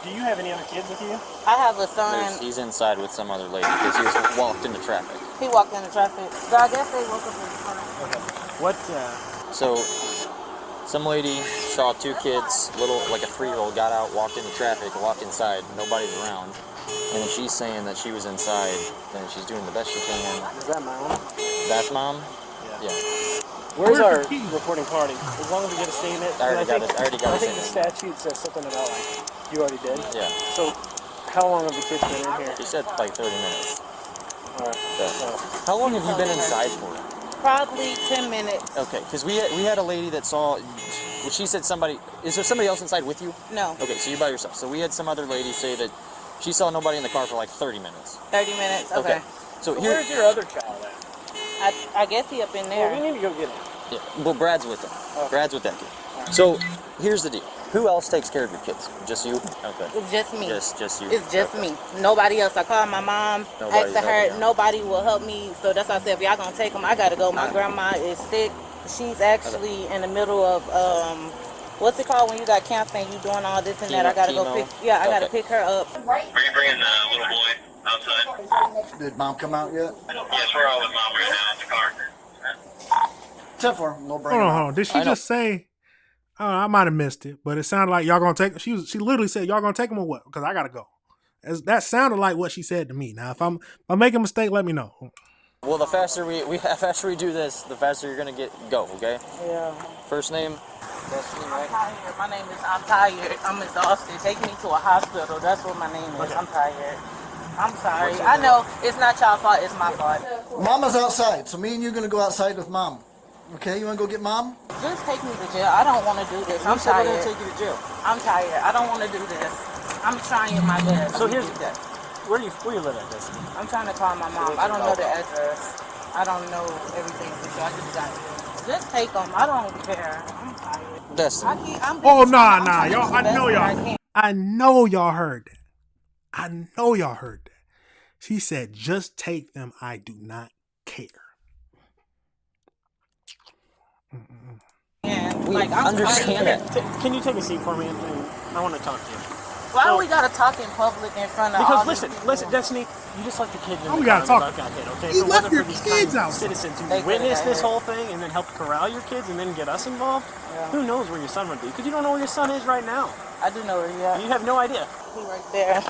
Do you have any other kids with you? I have a son. He's inside with some other lady because he was walked into traffic. He walked into traffic. Girl, I guess they woke up in the car. Okay. What? So, some lady saw two kids, like a 3-year-old, got out, walked into traffic, walked inside, nobody's around. And then she's saying that she was inside and she's doing the best she can. Is that mom? That's mom? Yeah. Where's our reporting party? As long as we get a statement. I already got a I think the statement. statute says something about you already did. Yeah. So, how long have the kids been in here? She said like 30 minutes. All right. How long have you been inside for? Probably 10 minutes. Okay, because we had a lady that saw. She said somebody. Is there somebody else inside with you? No. Okay, so you're by yourself. So we had some other lady say that she saw nobody in the car for like 30 minutes. 30 minutes. Okay. So where's your other child at? I guess he up in there. Well, we need to go get him. Yeah. Well, Brad's with him. Okay. Brad's with that kid. So here's the deal. Who else takes care of your kids? Just you? Okay. It's just me. Just you. It's just me. Nobody else. I called my mom, asked her, nobody will help me. So that's why I said, if y'all gonna take them, I gotta go. My grandma is sick. She's actually in the middle of, what's it called when you got cancer and you doing all this and that? I gotta go pick, I gotta pick her up. Are you bringing the little boy outside? Did mom come out yet? Yes, we're all with mom right now in the car. 10-4. We'll bring Hold him on. out. Did she just say? I might have missed it, but it sounded like y'all gonna take. She literally said y'all gonna take him or what? Because I gotta go. That sounded like what she said to me. Now, if I'm making a mistake, let me know. Well, the faster we do this, the faster you're gonna go. Okay. Yeah. First name. I'm tired. My name is. I'm tired. I'm exhausted. Take me to a hospital. That's what my name is. I'm tired. I'm sorry. I know it's not y'all fault. It's my fault. Mama's outside, so me and you are gonna go outside with mom. Okay, you wanna go get mom? Just take me to jail. I don't want to do this. I'm tired. We're gonna take you to jail. I'm tired. I don't want to do this. I'm trying my best. So here's where you live at, Destiny? I'm trying to call my mom. I don't know the address. I don't know everything. So I just got here. Just take them. I don't care. I'm tired. Destiny. Oh nah, y'all. I know y'all. I know y'all heard that. I know y'all heard that. She said, "Just take them. I do not care." Like, I'm understand that. Can you take a seat for me? I want to talk to you. Why do we gotta talk in public in front of Because all listen, Destiny, you just left the kids in the we car gotta talk. when the got hit, okay? You If it left wasn't your for these kids kind out. citizens who They could've witnessed got this hurt. whole thing and then helped corral your kids and then get us involved, Yeah. who knows where your son would be? Because you don't know where your son is right now. I do know where he at. You have no idea. He right there.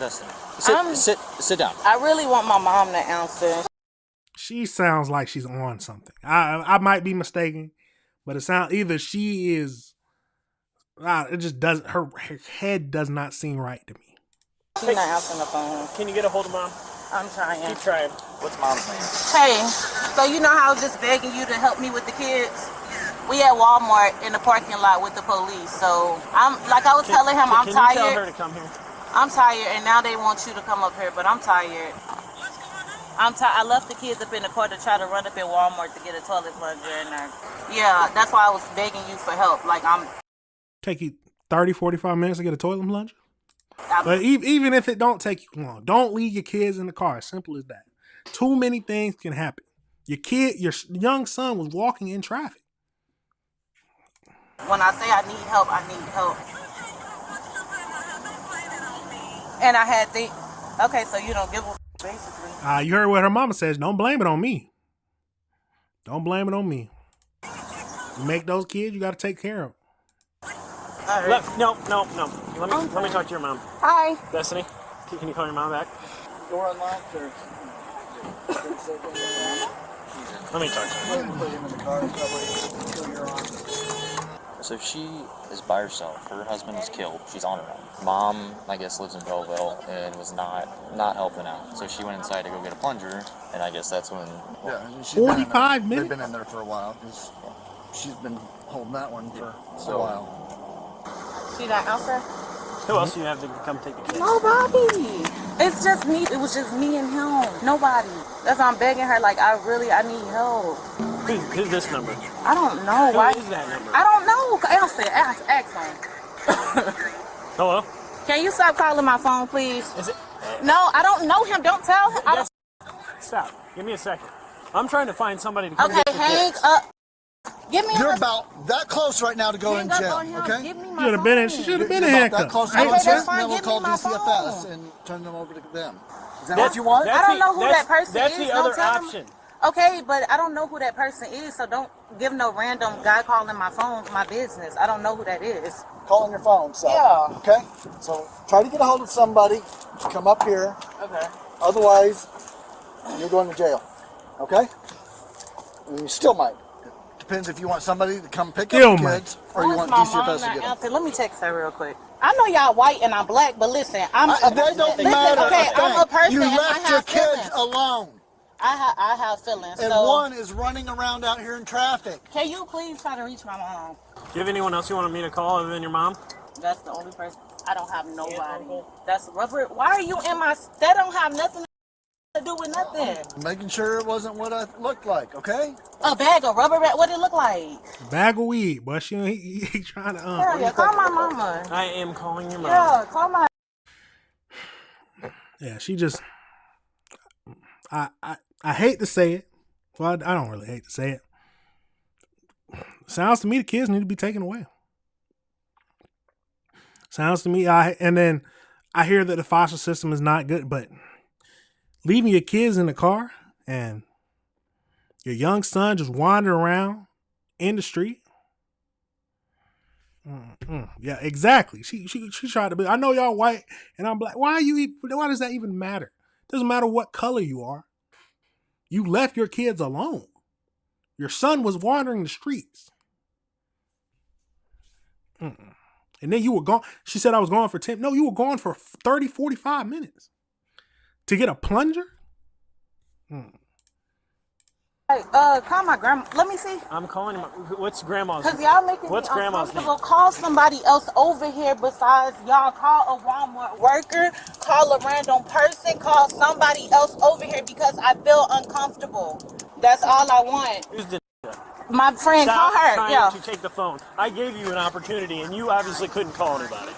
Destiny, sit down. I really want my mom to answer. She sounds like she's on something. I might be mistaken, but it sounds either she is. It just doesn't. Her head does not seem right to me. She's not answering the phone. Can you get a hold of mom? I'm trying. Keep trying. What's mom's name? Hey, so you know how I was just begging you to help me with the kids? We at Walmart in the parking lot with the police. So I'm like I was telling him, I'm Can tired. you tell her to come here? I'm tired, and now they want you to come up here, but I'm tired. I left the kids up in the car to try to run up in Walmart to get a toilet plunger in there. Yeah, that's why I was begging you for help. Like Take you 30, 45 minutes to get a toilet plunger? But even if it don't take you long, don't leave your kids in the car. Simple as that. Too many things can happen. Your young son was walking in traffic. when I say I need help, I need help. And I had okay, so you don't give a basically. You heard what her mama says. Don't blame it on me. Don't blame it on me. You make those kids, you got to take care of them. No. Let me talk to your mom. Hi. Destiny, can you call your mom back? Door unlocked or? Let me talk to her. Put him in the car until you're on. So she is by herself. Her husband was killed. She's on her own. Mom, I guess, lives in Belleville and was not helping out. So she went inside to go get a plunger, and I guess that's when. Yeah, 45 minutes. They've been in there for a while. She's been holding that one for a while. She not answer? Who else do you have to come take the kids? Nobody. It's just me. It was just me and him. Nobody. That's why I'm begging her. Like I need help. Who's this number? I don't know. Who is that number? I don't know. Answer. Ask him. Hello? Can you stop calling my phone, please? Is it? No, I don't know him. Don't tell him. Stop. Give me a second. I'm trying to find somebody to come Okay, get the hang kids. up. Give me. You're about that close right now to go in jail, okay? Give me She my should have been in. She should have been in handcuffs. That close to Hey, go in jail, that's fine. and then we'll Give call me my DCFS phone. and turn them over to them. Is that what you want? I don't know who that person That's is. the Don't other tell them. option. Okay, but I don't know who that person is, so don't give no random guy calling my phone my business. I don't know who that is. Call on your phone, so. Yeah. Okay? So try to get a hold of somebody. Come up here. Okay. Otherwise, you're going to jail. Okay? And you still might. Depends if you want somebody to come pick Still up the might. kids or you want DCFS to get them. Let me text her real quick. I know y'all white and I'm black, but listen, I'm a person. That don't Listen, matter. okay, I'm a person You and I left your have kids feelings. alone. I have feelings. And so one is running around out here in traffic. can you please try to reach my mom? Do you have anyone else you wanted me to call other than your mom? That's the only person. I don't have nobody. That's rubber. Why are you in my? That don't have nothing to do with nothing. Making sure it wasn't what I looked like, okay? A bag of rubber. What it look like? Bag of weed, but he trying to. Hell yeah, call my mama. I am calling your mom. Yeah, call my. Yeah, she just. I hate to say it. Well, I don't really hate to say it. Sounds to me the kids need to be taken away. Sounds to me, and then I hear that the foster system is not good, but leaving your kids in the car and your young son just wandering around in the street. Yeah, exactly. She tried to be. I know y'all white and I'm black. Why does that even matter? Doesn't matter what color you are. You left your kids alone. Your son was wandering the streets. And then you were gone. She said I was gone for 10. No, you were gone for 30, 45 minutes. To get a plunger? Hey, call my grandma. Let me see. I'm calling him. What's grandma's? Because y'all making What's me grandma's name? uncomfortable. Call somebody else over here besides y'all. Call a Walmart worker. Call a random person. Call somebody else over here because I feel uncomfortable. That's all I want. Who's the My friend, Stop call her. trying Yeah. to take the phone. I gave you an opportunity, and you obviously couldn't call anybody.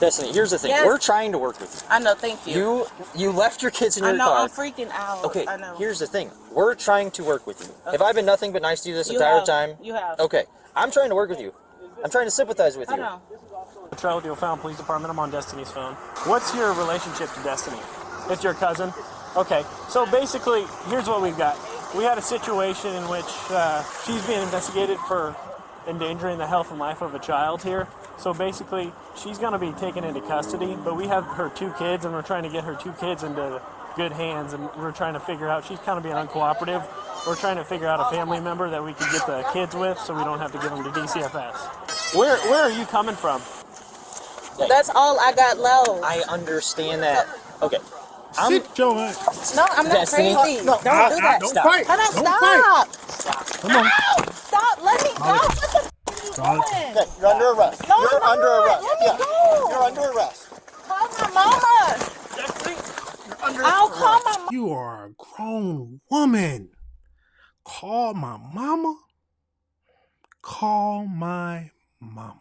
Destiny, here's the thing. Yes. We're trying to work with you. I know, thank you. You left your kids in your I know, car. I'm freaking out. Okay, I know. here's the thing. We're trying to work with you. Okay. Have I been nothing but nice to you this You entire have. time? You have. Okay, I'm trying to work with you. I'm trying to sympathize with I you. know. Charlotte O'Fallon Police Department. I'm on Destiny's phone. What's your relationship to Destiny? It's your cousin? Okay, so basically, here's what we've got. We had a situation in which she's being investigated for endangering the health and life of a child here. So basically, she's going to be taken into custody, but we have her 2 kids, and we're trying to get her 2 kids into good hands, and we're trying to figure out, she's kind of being uncooperative. We're trying to figure out a family member that we can get the kids with so we don't have to give them to DCFS. Where are you coming from? That's all I got low. I understand that. Okay. Sit your ass. No, I'm not Destiny. crazy. No, Don't do that. Don't Stop. fight. Hold on, Don't stop. fight. Come on. Ow, stop. Let me go. What the Charlotte. doing? Okay, you're under arrest. No, you're I'm under not. arrest. Let me Yeah. go. You're under arrest. Call my mama. You're under I'll call my mama. You are a grown woman. Call my mama. Call my mama.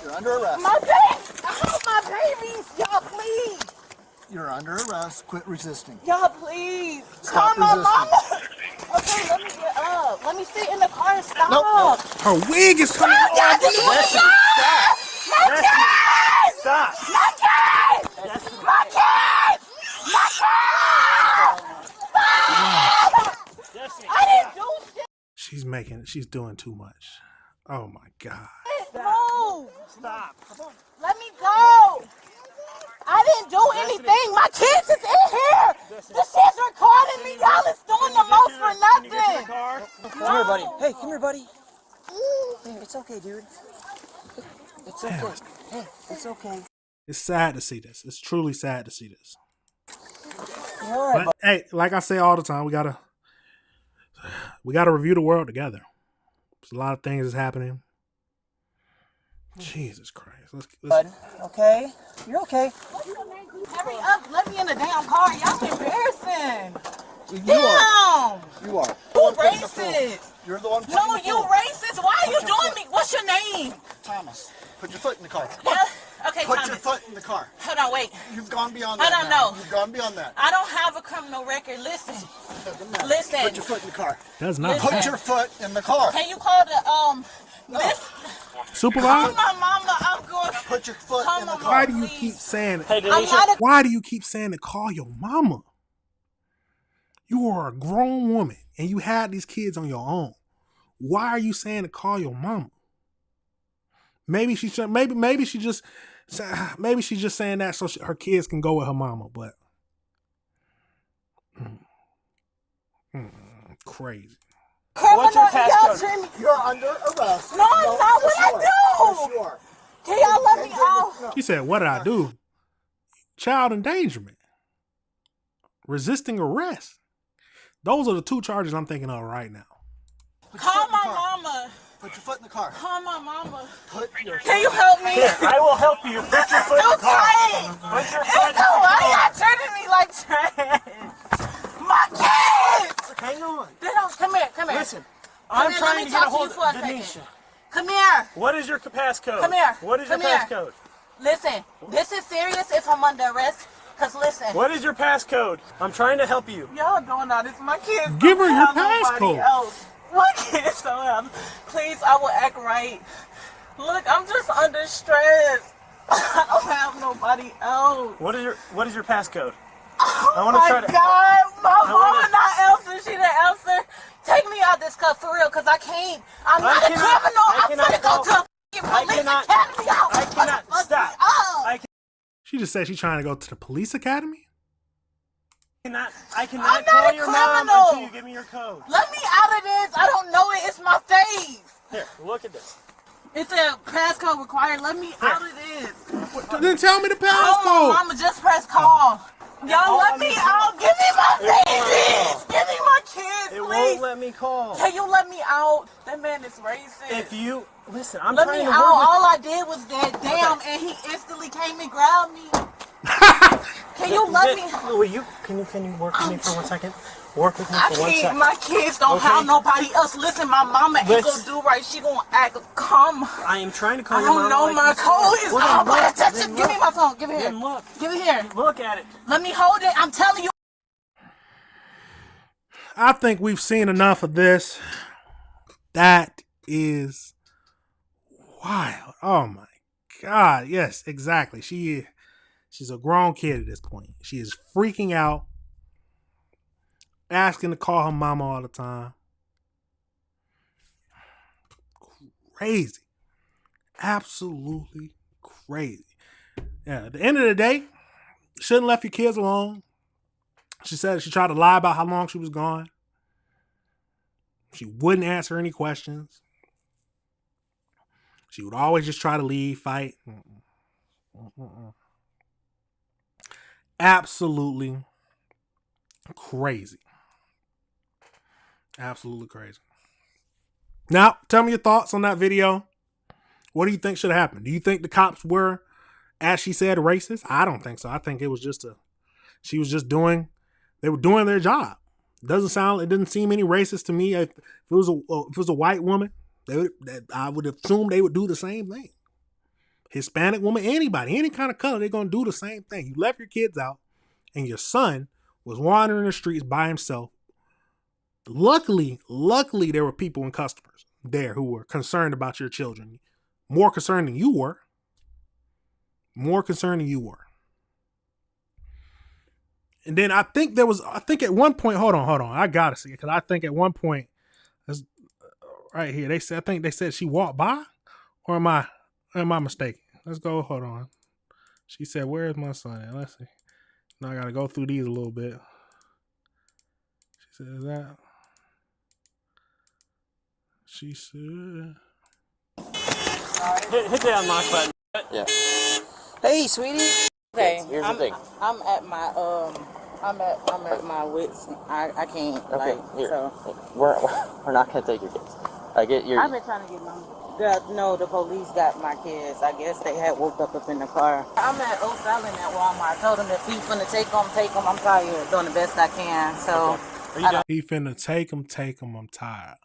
You're under arrest. My baby. Oh, my babies. Y'all, please. You're under arrest. Quit resisting. Y'all, please. Stop Call my resisting. mama. Okay, let me get up. Let me sit in the car and stop. Nope. Her wig is coming Stop, y'all, off. this is my kids. My kids. Stop! My kids. My kids. My kids. Stop. I didn't do shit. She's doing too much. Oh my God. Move. Stop! Let me go. I didn't do anything. My kids is in here. This shit's recording me. Y'all is doing the most for nothing. Come here, buddy. Hey, come here, buddy. Hey, it's okay, dude. It's okay. Hey, it's okay. It's sad to see this. It's truly sad to see this. You're all right, But hey, like I say all the time, we gotta review the world together. There's a lot of things that's happening. Jesus Christ. Let's bud. Okay? You're okay. Hurry up. Let me in the damn car. Y'all embarrassing. You Damn. are. You are. You racist. You're the one. No, you racist. Why are you doing me? What's your name? Thomas. Put your foot in the car. Okay, Put Thomas. your foot in the car. Hold on, wait. You've gone beyond I that. don't now. know. You've gone beyond that. I don't have a criminal record. Listen. Listen. Put your foot in the car. Does not. Put your foot in the car. Can you call the this? Supervisor? Call my mama. I'm going. Put your foot in the car. Why do you keep saying Hey, why do you keep saying to call your mama? You are a grown woman and you had these kids on your own. Why are you saying to call your mama? Maybe she's just saying that so her kids can go with her mama, but crazy. What's your Y'all passcode? treat me- You're under arrest. No, it's not what I do. Yes, you are. Can y'all let me out? She said, what did I do? Child endangerment. Resisting arrest. Those are the 2 charges I'm thinking of right now. Call my mama. Put your foot in the car. Call my mama. Put your Can you help me? Here, I will help you. Put your foot in the car. Put your foot in the car. Why y'all treating me like trash? My kids! Hang on. They don't, come here. Listen, I'm trying to get a hold of Denisha. Come here. What is your passcode? Come here. What is your Come here. passcode? Listen, this is serious if I'm under arrest. Cause listen. What is your passcode? I'm trying to help you. Y'all doing all this. My kids Give her don't your have nobody passcode. else. My kids don't have. Please, I will act right. Look, I'm just under stress. I don't have nobody else. What is your passcode? Oh I wanna my try to- God, my I wanna- mama not answering. She the answer. Take me out this cup for real, cause I can't. I'm not a criminal. I'm gonna go to a police academy. I cannot stop. She just said she's trying to go to the police academy? I I'm not call a your mom criminal. until you give me your code. Let me out of this. I don't know it. It's my face. Here, look at this. It's a passcode required. Let me out of this. Then tell me the Oh, my passcode. mama, just press call. Y'all let me out. Give me my babies. Give me my kids. man is racist. If you listen, I'm Let trying me. to All I did was that damn, and he instantly came and grabbed me. Can you let me? Will you? Can you work with me for 1 second? Work with me I for 1 can't. second. My kids don't have nobody else. Listen, my mama ain't gonna do right. She gonna act calm. I am trying to call I your mama. don't know like my you said. code is. Well, then Give me my phone. Give it here. Then look. Give it here. Look at it. Let me hold it. I'm telling you. I think we've seen enough of this. That is wild. Oh my God. Yes, exactly. She's a grown kid at this point. She is freaking out, asking to call her mama all the time. Crazy. Absolutely crazy. Yeah, at the end of the day, shouldn't have left your kids alone. She said she tried to lie about how long she was gone. She wouldn't answer any questions. She would always just try to leave, fight. Absolutely crazy. Absolutely crazy. Now, tell me your thoughts on that video. What do you think should have happened? Do you think the cops were, as she said, racist? I don't think so. I think it was just they were doing their job. It didn't seem any racist to me. If it was a white woman, I would assume they would do the same thing. Hispanic woman, anybody, any kind of color, they're going to do the same thing. You left your kids out and your son was wandering the streets by himself. Luckily, there were people and customers there who were concerned about your children. More concerned than you were. And then I think at one point, hold on. I got to see it because I think at one point, right here, I think they said she walked by, or am I mistaken? Let's go, hold on. She said, where's my son at? Let's see. Now I got to go through these a little bit. She said, is that? She said. Hit the unlock button. Yeah. Hey, sweetie. Okay, Here's the thing. I'm at my I'm at my wits. I can't. Okay, like, here. So. We're not gonna take your kids. I've been trying to get my. The police got my kids. I guess they had woke up in the car. I'm at Oak Island at Walmart. I told them if he finna take them. I'm tired. Doing the best I can. So. Okay. He finna take them. I'm tired.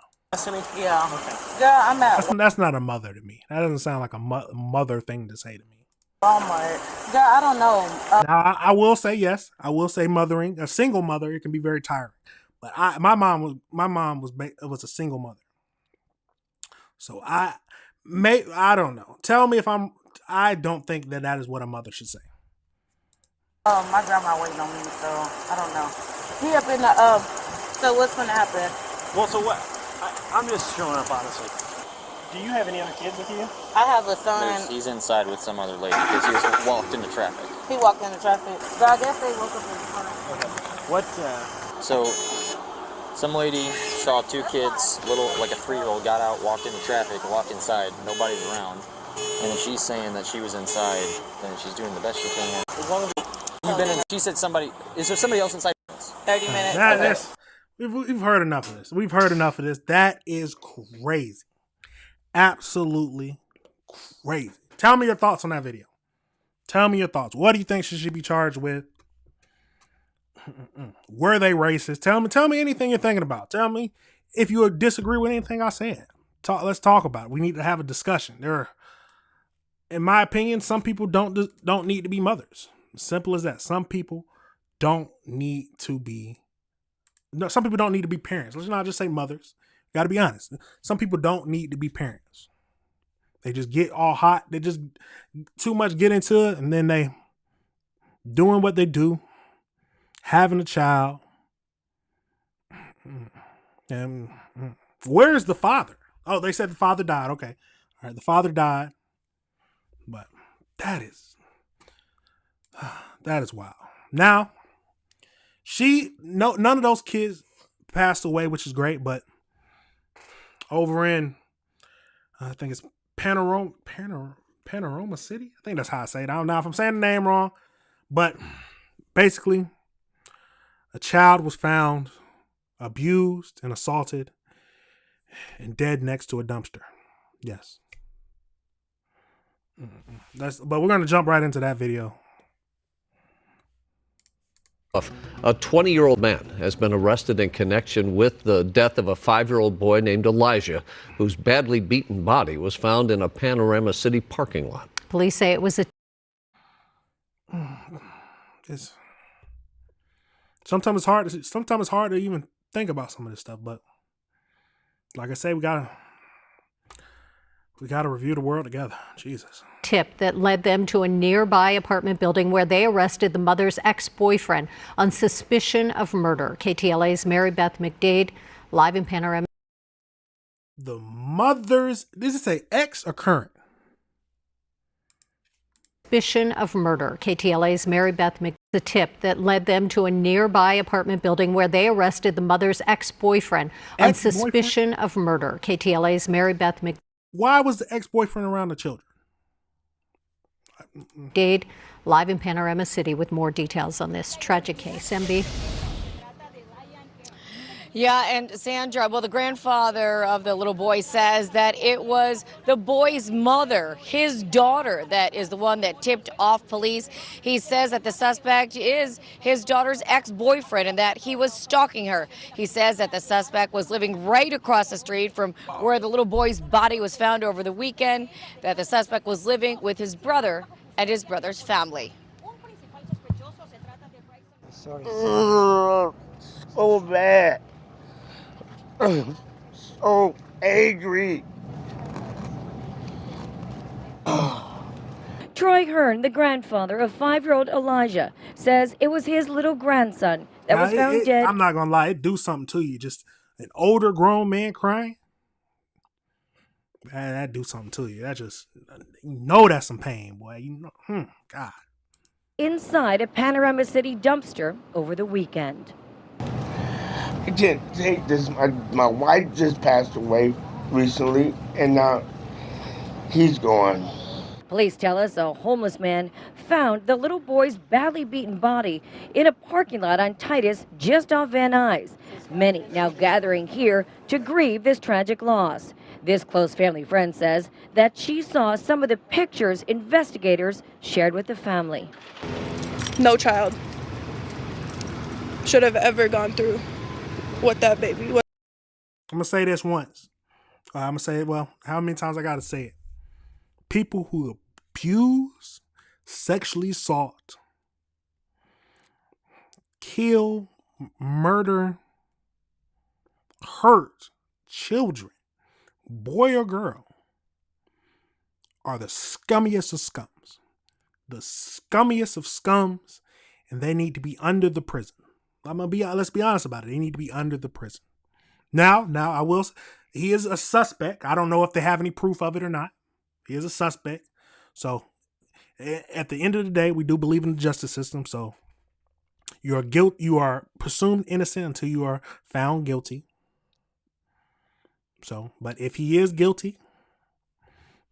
Yeah. Okay. Yeah, I'm at. That's not a mother to me. That doesn't sound like a mother thing to say to me. Walmart. Yeah, I don't know. Now, I will say yes. I will say mothering a single mother, it can be very tiring. But my mom was a single mother. So I don't know. Tell me if I don't think that is what a mother should say. My grandma waiting on me, so I don't know. He up in the So what's gonna happen? Well, so what? I'm just showing up, honestly. Do you have any other kids with you? I have a son. He's inside with some other lady because he just walked into traffic. He walked into traffic. So I guess they woke up in the car. Okay. What? So, some lady saw two kids, like a 3-year-old, got out, walked into traffic, walked inside, nobody's around. And she's saying that she was inside and she's doing the best she can. As long as you've been in, she said is there somebody else inside? 30 minutes. We've heard enough of this. We've heard enough of this. That is crazy. Absolutely crazy. Tell me your thoughts on that video. Tell me your thoughts. What do you think she should be charged with? Were they racist? Tell me anything you're thinking about. Tell me if you disagree with anything I said. Let's talk about it. We need to have a discussion. In my opinion, some people don't need to be mothers. Simple as that. Some people don't need to be. No, some people don't need to be parents. Let's not just say mothers. Got to be honest. Some people don't need to be parents. They just get all hot. They just too much get into it, and then they doing what they do, having a child. And where's the father? Oh, they said the father died. Okay. All right. The father died. But that is wild. Now, none of those kids passed away, which is great, but over in, I think it's Panorama City. I think that's how I say it. I don't know if I'm saying the name wrong, but basically, a child was found abused and assaulted and dead next to a dumpster. Yes. But we're going to jump right into that video. A 20-year-old man has been arrested in connection with the death of a 5-year-old boy named Elijah, whose badly beaten body was found in a Panorama City parking lot. Police say it was a... Sometimes it's hard to even think about some of this stuff, but like I say, we gotta review the world together. Jesus. Tip that led them to a nearby apartment building where they arrested the mother's ex-boyfriend on suspicion of murder. KTLA's Mary Beth McDade, live in Panorama. The mother's, does it say ex or current? Suspicion of murder. KTLA's Mary Beth McDade. The tip that led them to a nearby apartment building where they arrested the mother's ex-boyfriend on suspicion of murder. KTLA's Mary Beth McDade. Why was the ex-boyfriend around the children? Dade, live in Panorama City with more details on this tragic case. MB. Yeah, and Sandra, well, the grandfather of the little boy says that it was the boy's mother, his daughter, that is the one that tipped off police. He says that the suspect is his daughter's ex-boyfriend and that he was stalking her. He says that the suspect was living right across the street from where the little boy's body was found over the weekend, that the suspect was living with his brother and his brother's family. So bad. So angry. Troy Hearn, the grandfather of 5-year-old Elijah, says it was his little grandson that was found dead. I'm not gonna lie, it do something to you. Just an older grown man crying. That do something to you. That just, you know, that's some pain, boy. You know, God. Inside a Panorama City dumpster over the weekend. I can't take this. My wife just passed away recently, and now he's gone. Police tell us a homeless man found the little boy's badly beaten body in a parking lot on Titus just off Van Nuys. Many now gathering here to grieve this tragic loss. This close family friend says that she saw some of the pictures investigators shared with the family. No child should have ever gone through what that baby was. I'm going to say this once. I'm going to say it, well, how many times I got to say it? People who abuse, sexually assault, kill, murder, hurt children, boy or girl, are the scummiest of scums. The scummiest of scums, and they need to be under the prison. Let's be honest about it. They need to be under the prison. Now I will, he is a suspect. I don't know if they have any proof of it or not. He is a suspect. So at the end of the day, we do believe in the justice system. So you are presumed innocent until you are found guilty. So, but if he is guilty,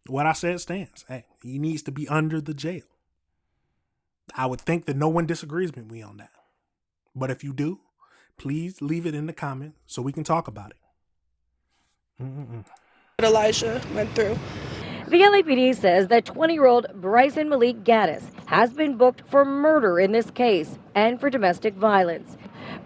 what I said stands. Hey, he needs to be under the jail. I would think that no one disagrees with me on that. But if you do, please leave it in the comment so we can talk about it. Elijah went through. The LAPD says that 20-year-old Bryson Malik Gaddis has been booked for murder in this case and for domestic violence.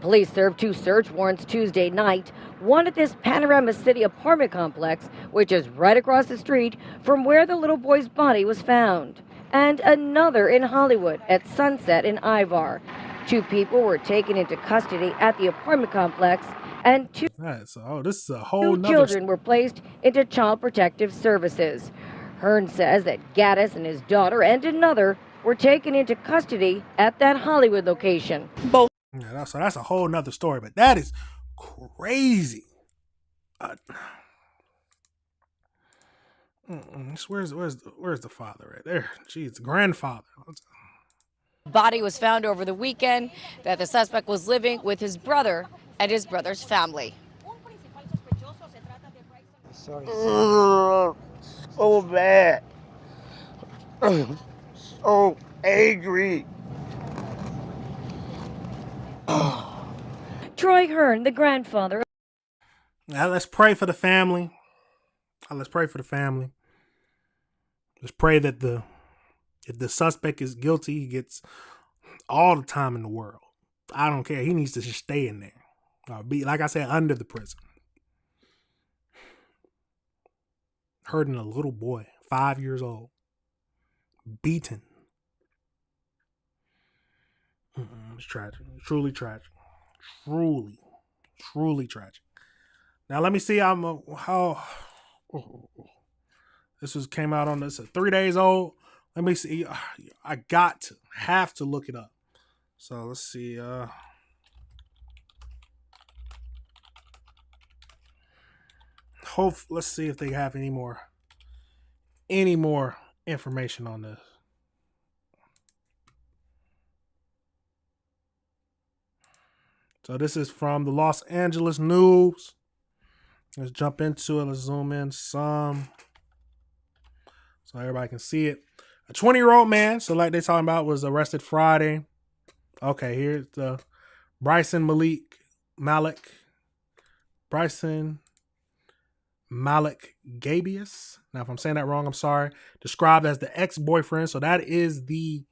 Police served 2 search warrants Tuesday night, one at this Panorama City apartment complex, which is right across the street from where the little boy's body was found, and another in Hollywood at Sunset in Ivar. 2 people were taken into custody at the apartment complex, and 2 this is a whole nother children were placed into Child Protective Services. Hearn says that Gaddis and his daughter and another were taken into custody at that Hollywood location. Both. Yeah, so that's a whole nother story, but that is crazy. Where's the father right there? Jeez, the grandfather. Body was found over the weekend, that the suspect was living with his brother and his brother's family. So bad. So angry. Troy Hearn, the grandfather. Now let's pray for the family. Let's pray for the family. Let's pray that if the suspect is guilty, he gets all the time in the world. I don't care. He needs to just stay in there. Or be, like I said, under the prison. Hurting a little boy, 5 years old. Beaten. It's tragic. Truly tragic. Truly tragic. Now let me see. This came out on this 3 days old. Let me see. I have to look it up. So let's see. Let's see if they have any more information on this. So this is from the Los Angeles News. Let's jump into it. Let's zoom in some so everybody can see it. A 20-year-old man, so like they're talking about, was arrested Friday. Okay, here's the Bryson Malik Gabius. Now, if I'm saying that wrong, I'm sorry. Described as the ex-boyfriend. So that is these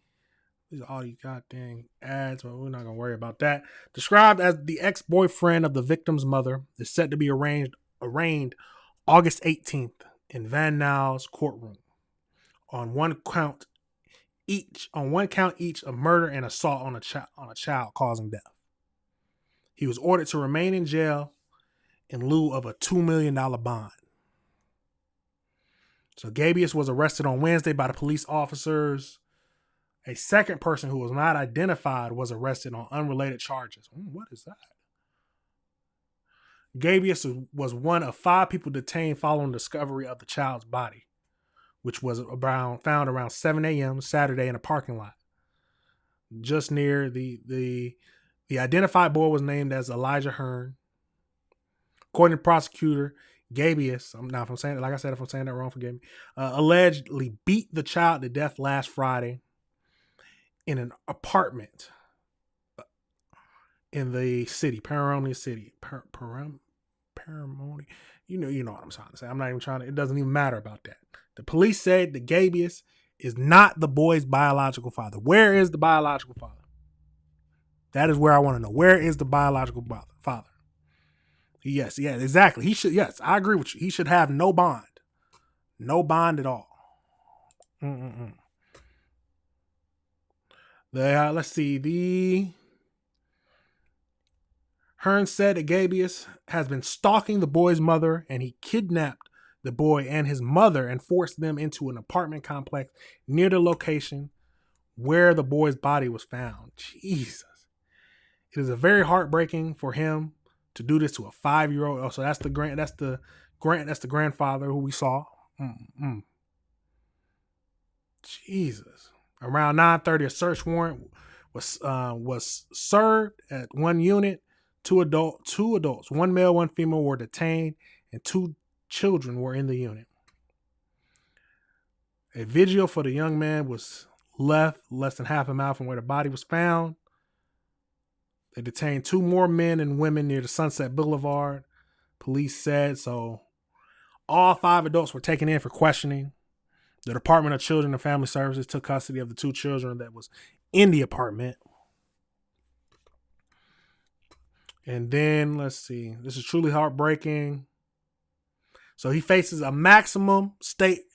are all these goddamn ads, but we're not going to worry about that. Described as the ex-boyfriend of the victim's mother, is set to be arraigned August 18th in Van Nuys courtroom on one count each of murder and assault on a child causing death. He was ordered to remain in jail in lieu of a $2 million bond. So Gabius was arrested on Wednesday by the police officers. A second person who was not identified was arrested on unrelated charges. What is that? Gabius was one of 5 people detained following discovery of the child's body, which was found around 7 a.m. Saturday in a parking lot. Just near the identified boy was named as Elijah Hearn. According to prosecutor, Gabius, if I'm saying that wrong, forgive me, allegedly beat the child to death last Friday in an apartment in the city, Paramount City. Paramount. You know what I'm trying to say. I'm not even trying to, it doesn't even matter about that. The police said that Gabius is not the boy's biological father. Where is the biological father? That is where I want to know. Where is the biological father? Yes, exactly. He should, yes, I agree with you. He should have no bond. No bond at all. Let's see. Hearn said that Gabius has been stalking the boy's mother, and he kidnapped the boy and his mother and forced them into an apartment complex near the location where the boy's body was found. Jesus. It is a very heartbreaking for him to do this to a 5-year-old. Oh, so that's the grandfather who we saw. Jesus. Around 9:30, a search warrant was served at one unit. Two adults, one male, one female, were detained, and 2 children were in the unit. A vigil for the young man was left less than half a mile from where the body was found. They detained 2 more men and women near the Sunset Boulevard, police said. So all 5 adults were taken in for questioning. The Department of Children and Family Services took custody of the 2 children that was in the apartment. And then, let's see. This is truly heartbreaking. So he faces a maximum state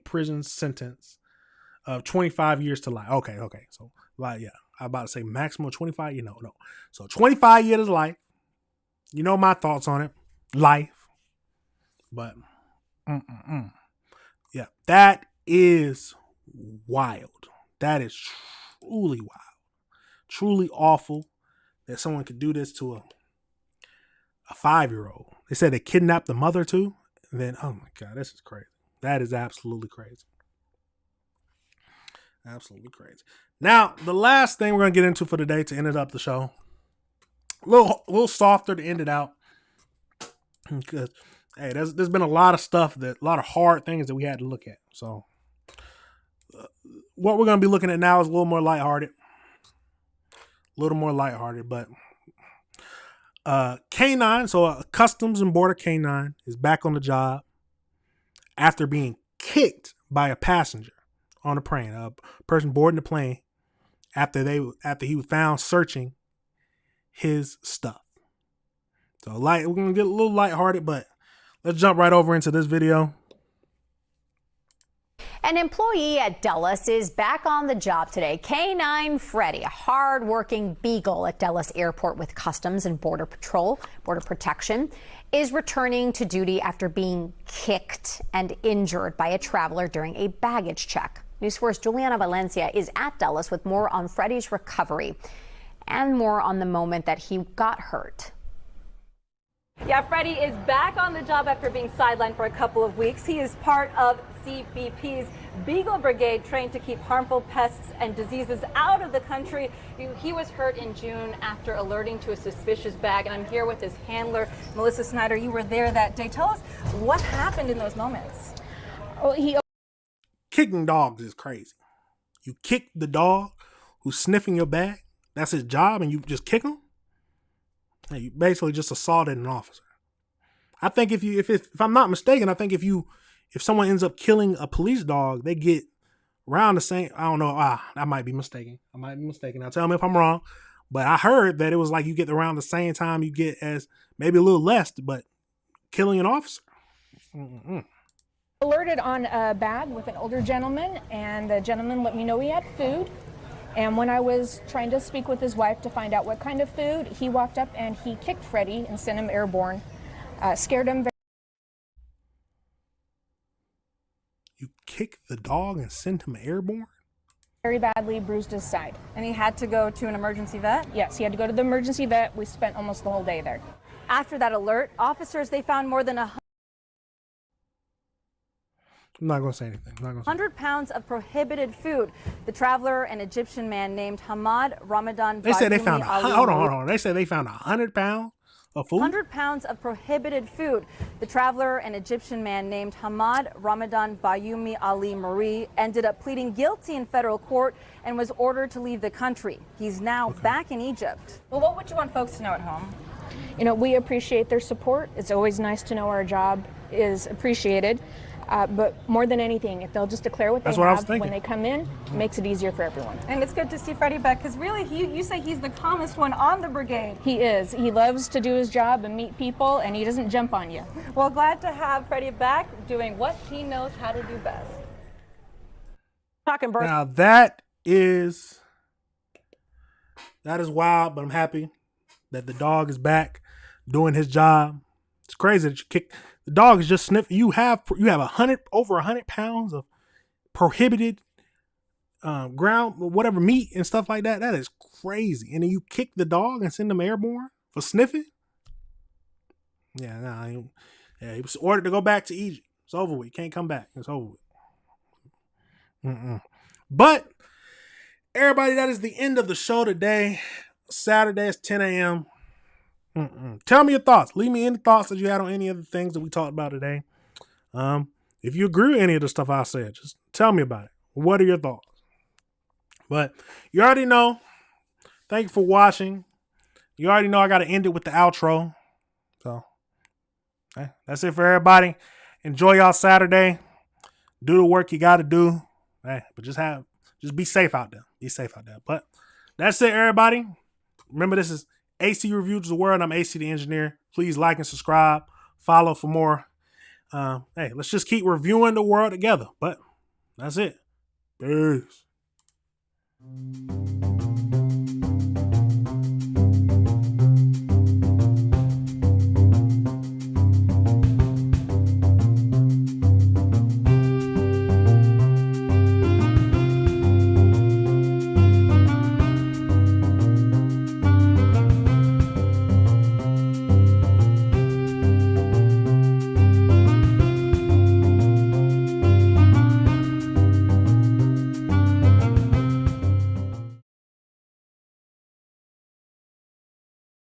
prison sentence of 25 years to life. Okay. So, I'm about to say maximum 25. No. So 25 years to life. You know my thoughts on it. Life. But, yeah, that is wild. That is truly wild. Truly awful that someone could do this to a 5-year-old. They said they kidnapped the mother too. And then, oh my God, this is crazy. That is absolutely crazy. Absolutely crazy. Now, the last thing we're going to get into for today to end up the show, a little softer to end it out. Because, hey, there's been a lot of stuff, a lot of hard things that we had to look at. So, what we're going to be looking at now is a little more lighthearted. But K9, so a Customs and Border K9 is back on the job after being kicked by a passenger on the plane, a person boarding the plane after he was found searching his stuff. So we're gonna get a little lighthearted, but let's jump right over into this video. An employee at Dulles is back on the job today. K9 Freddy, a hard-working beagle at Dulles Airport with Customs and Border Protection, is returning to duty after being kicked and injured by a traveler during a baggage check. News 4's Juliana Valencia is at Dulles with more on Freddy's recovery and more on the moment that he got hurt. Yeah, Freddy is back on the job after being sidelined for a couple of weeks. He is part of CBP's Beagle Brigade, trained to keep harmful pests and diseases out of the country. He was hurt in June after alerting to a suspicious bag, and I'm here with his handler, Melissa Snyder. You were there that day. Tell us what happened in those moments. Kicking dogs is crazy. You kick the dog who's sniffing your bag. That's his job, and you just kick him. You basically just assaulted an officer. I think if I'm not mistaken, I think if someone ends up killing a police dog, they get around the same. I don't know. I might be mistaken. Now tell me if I'm wrong. But I heard that it was like you get around the same time you get as maybe a little less, but killing an officer. Alerted on a bag with an older gentleman, and the gentleman let me know he had food. And when I was trying to speak with his wife to find out what kind of food, he walked up and he kicked Freddy and sent him airborne, scared him. You kicked the dog and sent him airborne? Very badly, bruised his side. And he had to go to an emergency vet? Yes, he had to go to the emergency vet. We spent almost the whole day there. After that alert, officers, they found more than 100 I'm not going to say anything. 100 pounds of prohibited food. The traveler, an Egyptian man named Hamad Ramadan. They said they found hold on. They said they found 100 pounds of food. 100 pounds of prohibited food. The traveler, an Egyptian man named Hamad Ramadan Bayumi Ali Marie, ended up pleading guilty in federal court and was ordered to leave the country. He's now back in Egypt. Well, what would you want folks to know at home? You know, we appreciate their support. It's always nice to know our job is appreciated. But more than anything, if they'll just declare what they have when they come in, it makes it easier for everyone. And it's good to see Freddy back, because really, you say he's the calmest one on the brigade. He is. He loves to do his job and meet people, and he doesn't jump on you. Well, glad to have Freddy back doing what he knows how to do best. Now that is wild, but I'm happy that the dog is back doing his job. It's crazy that you kick. The dog is just sniffing. You have over 100 pounds of prohibited ground, whatever meat and stuff like that. That is crazy. And then you kick the dog and send him airborne for sniffing. Yeah, he was ordered to go back to Egypt. It's over with. He can't come back. It's over with. But everybody, that is the end of the show today. Saturday is 10 a.m. Tell me your thoughts. Leave me any thoughts that you had on any of the things that we talked about today. If you agree with any of the stuff I said, just tell me about it. What are your thoughts? But you already know. Thank you for watching. You already know I got to end it with the outro. So that's it for everybody. Enjoy y'all Saturday. Do the work you got to do. But just be safe out there. Be safe out there. But that's it, everybody. Remember, this is AC Reviews the World. I'm AC the Engineer. Please like and subscribe. Follow for more. Let's just keep reviewing the world together. But that's it. Peace.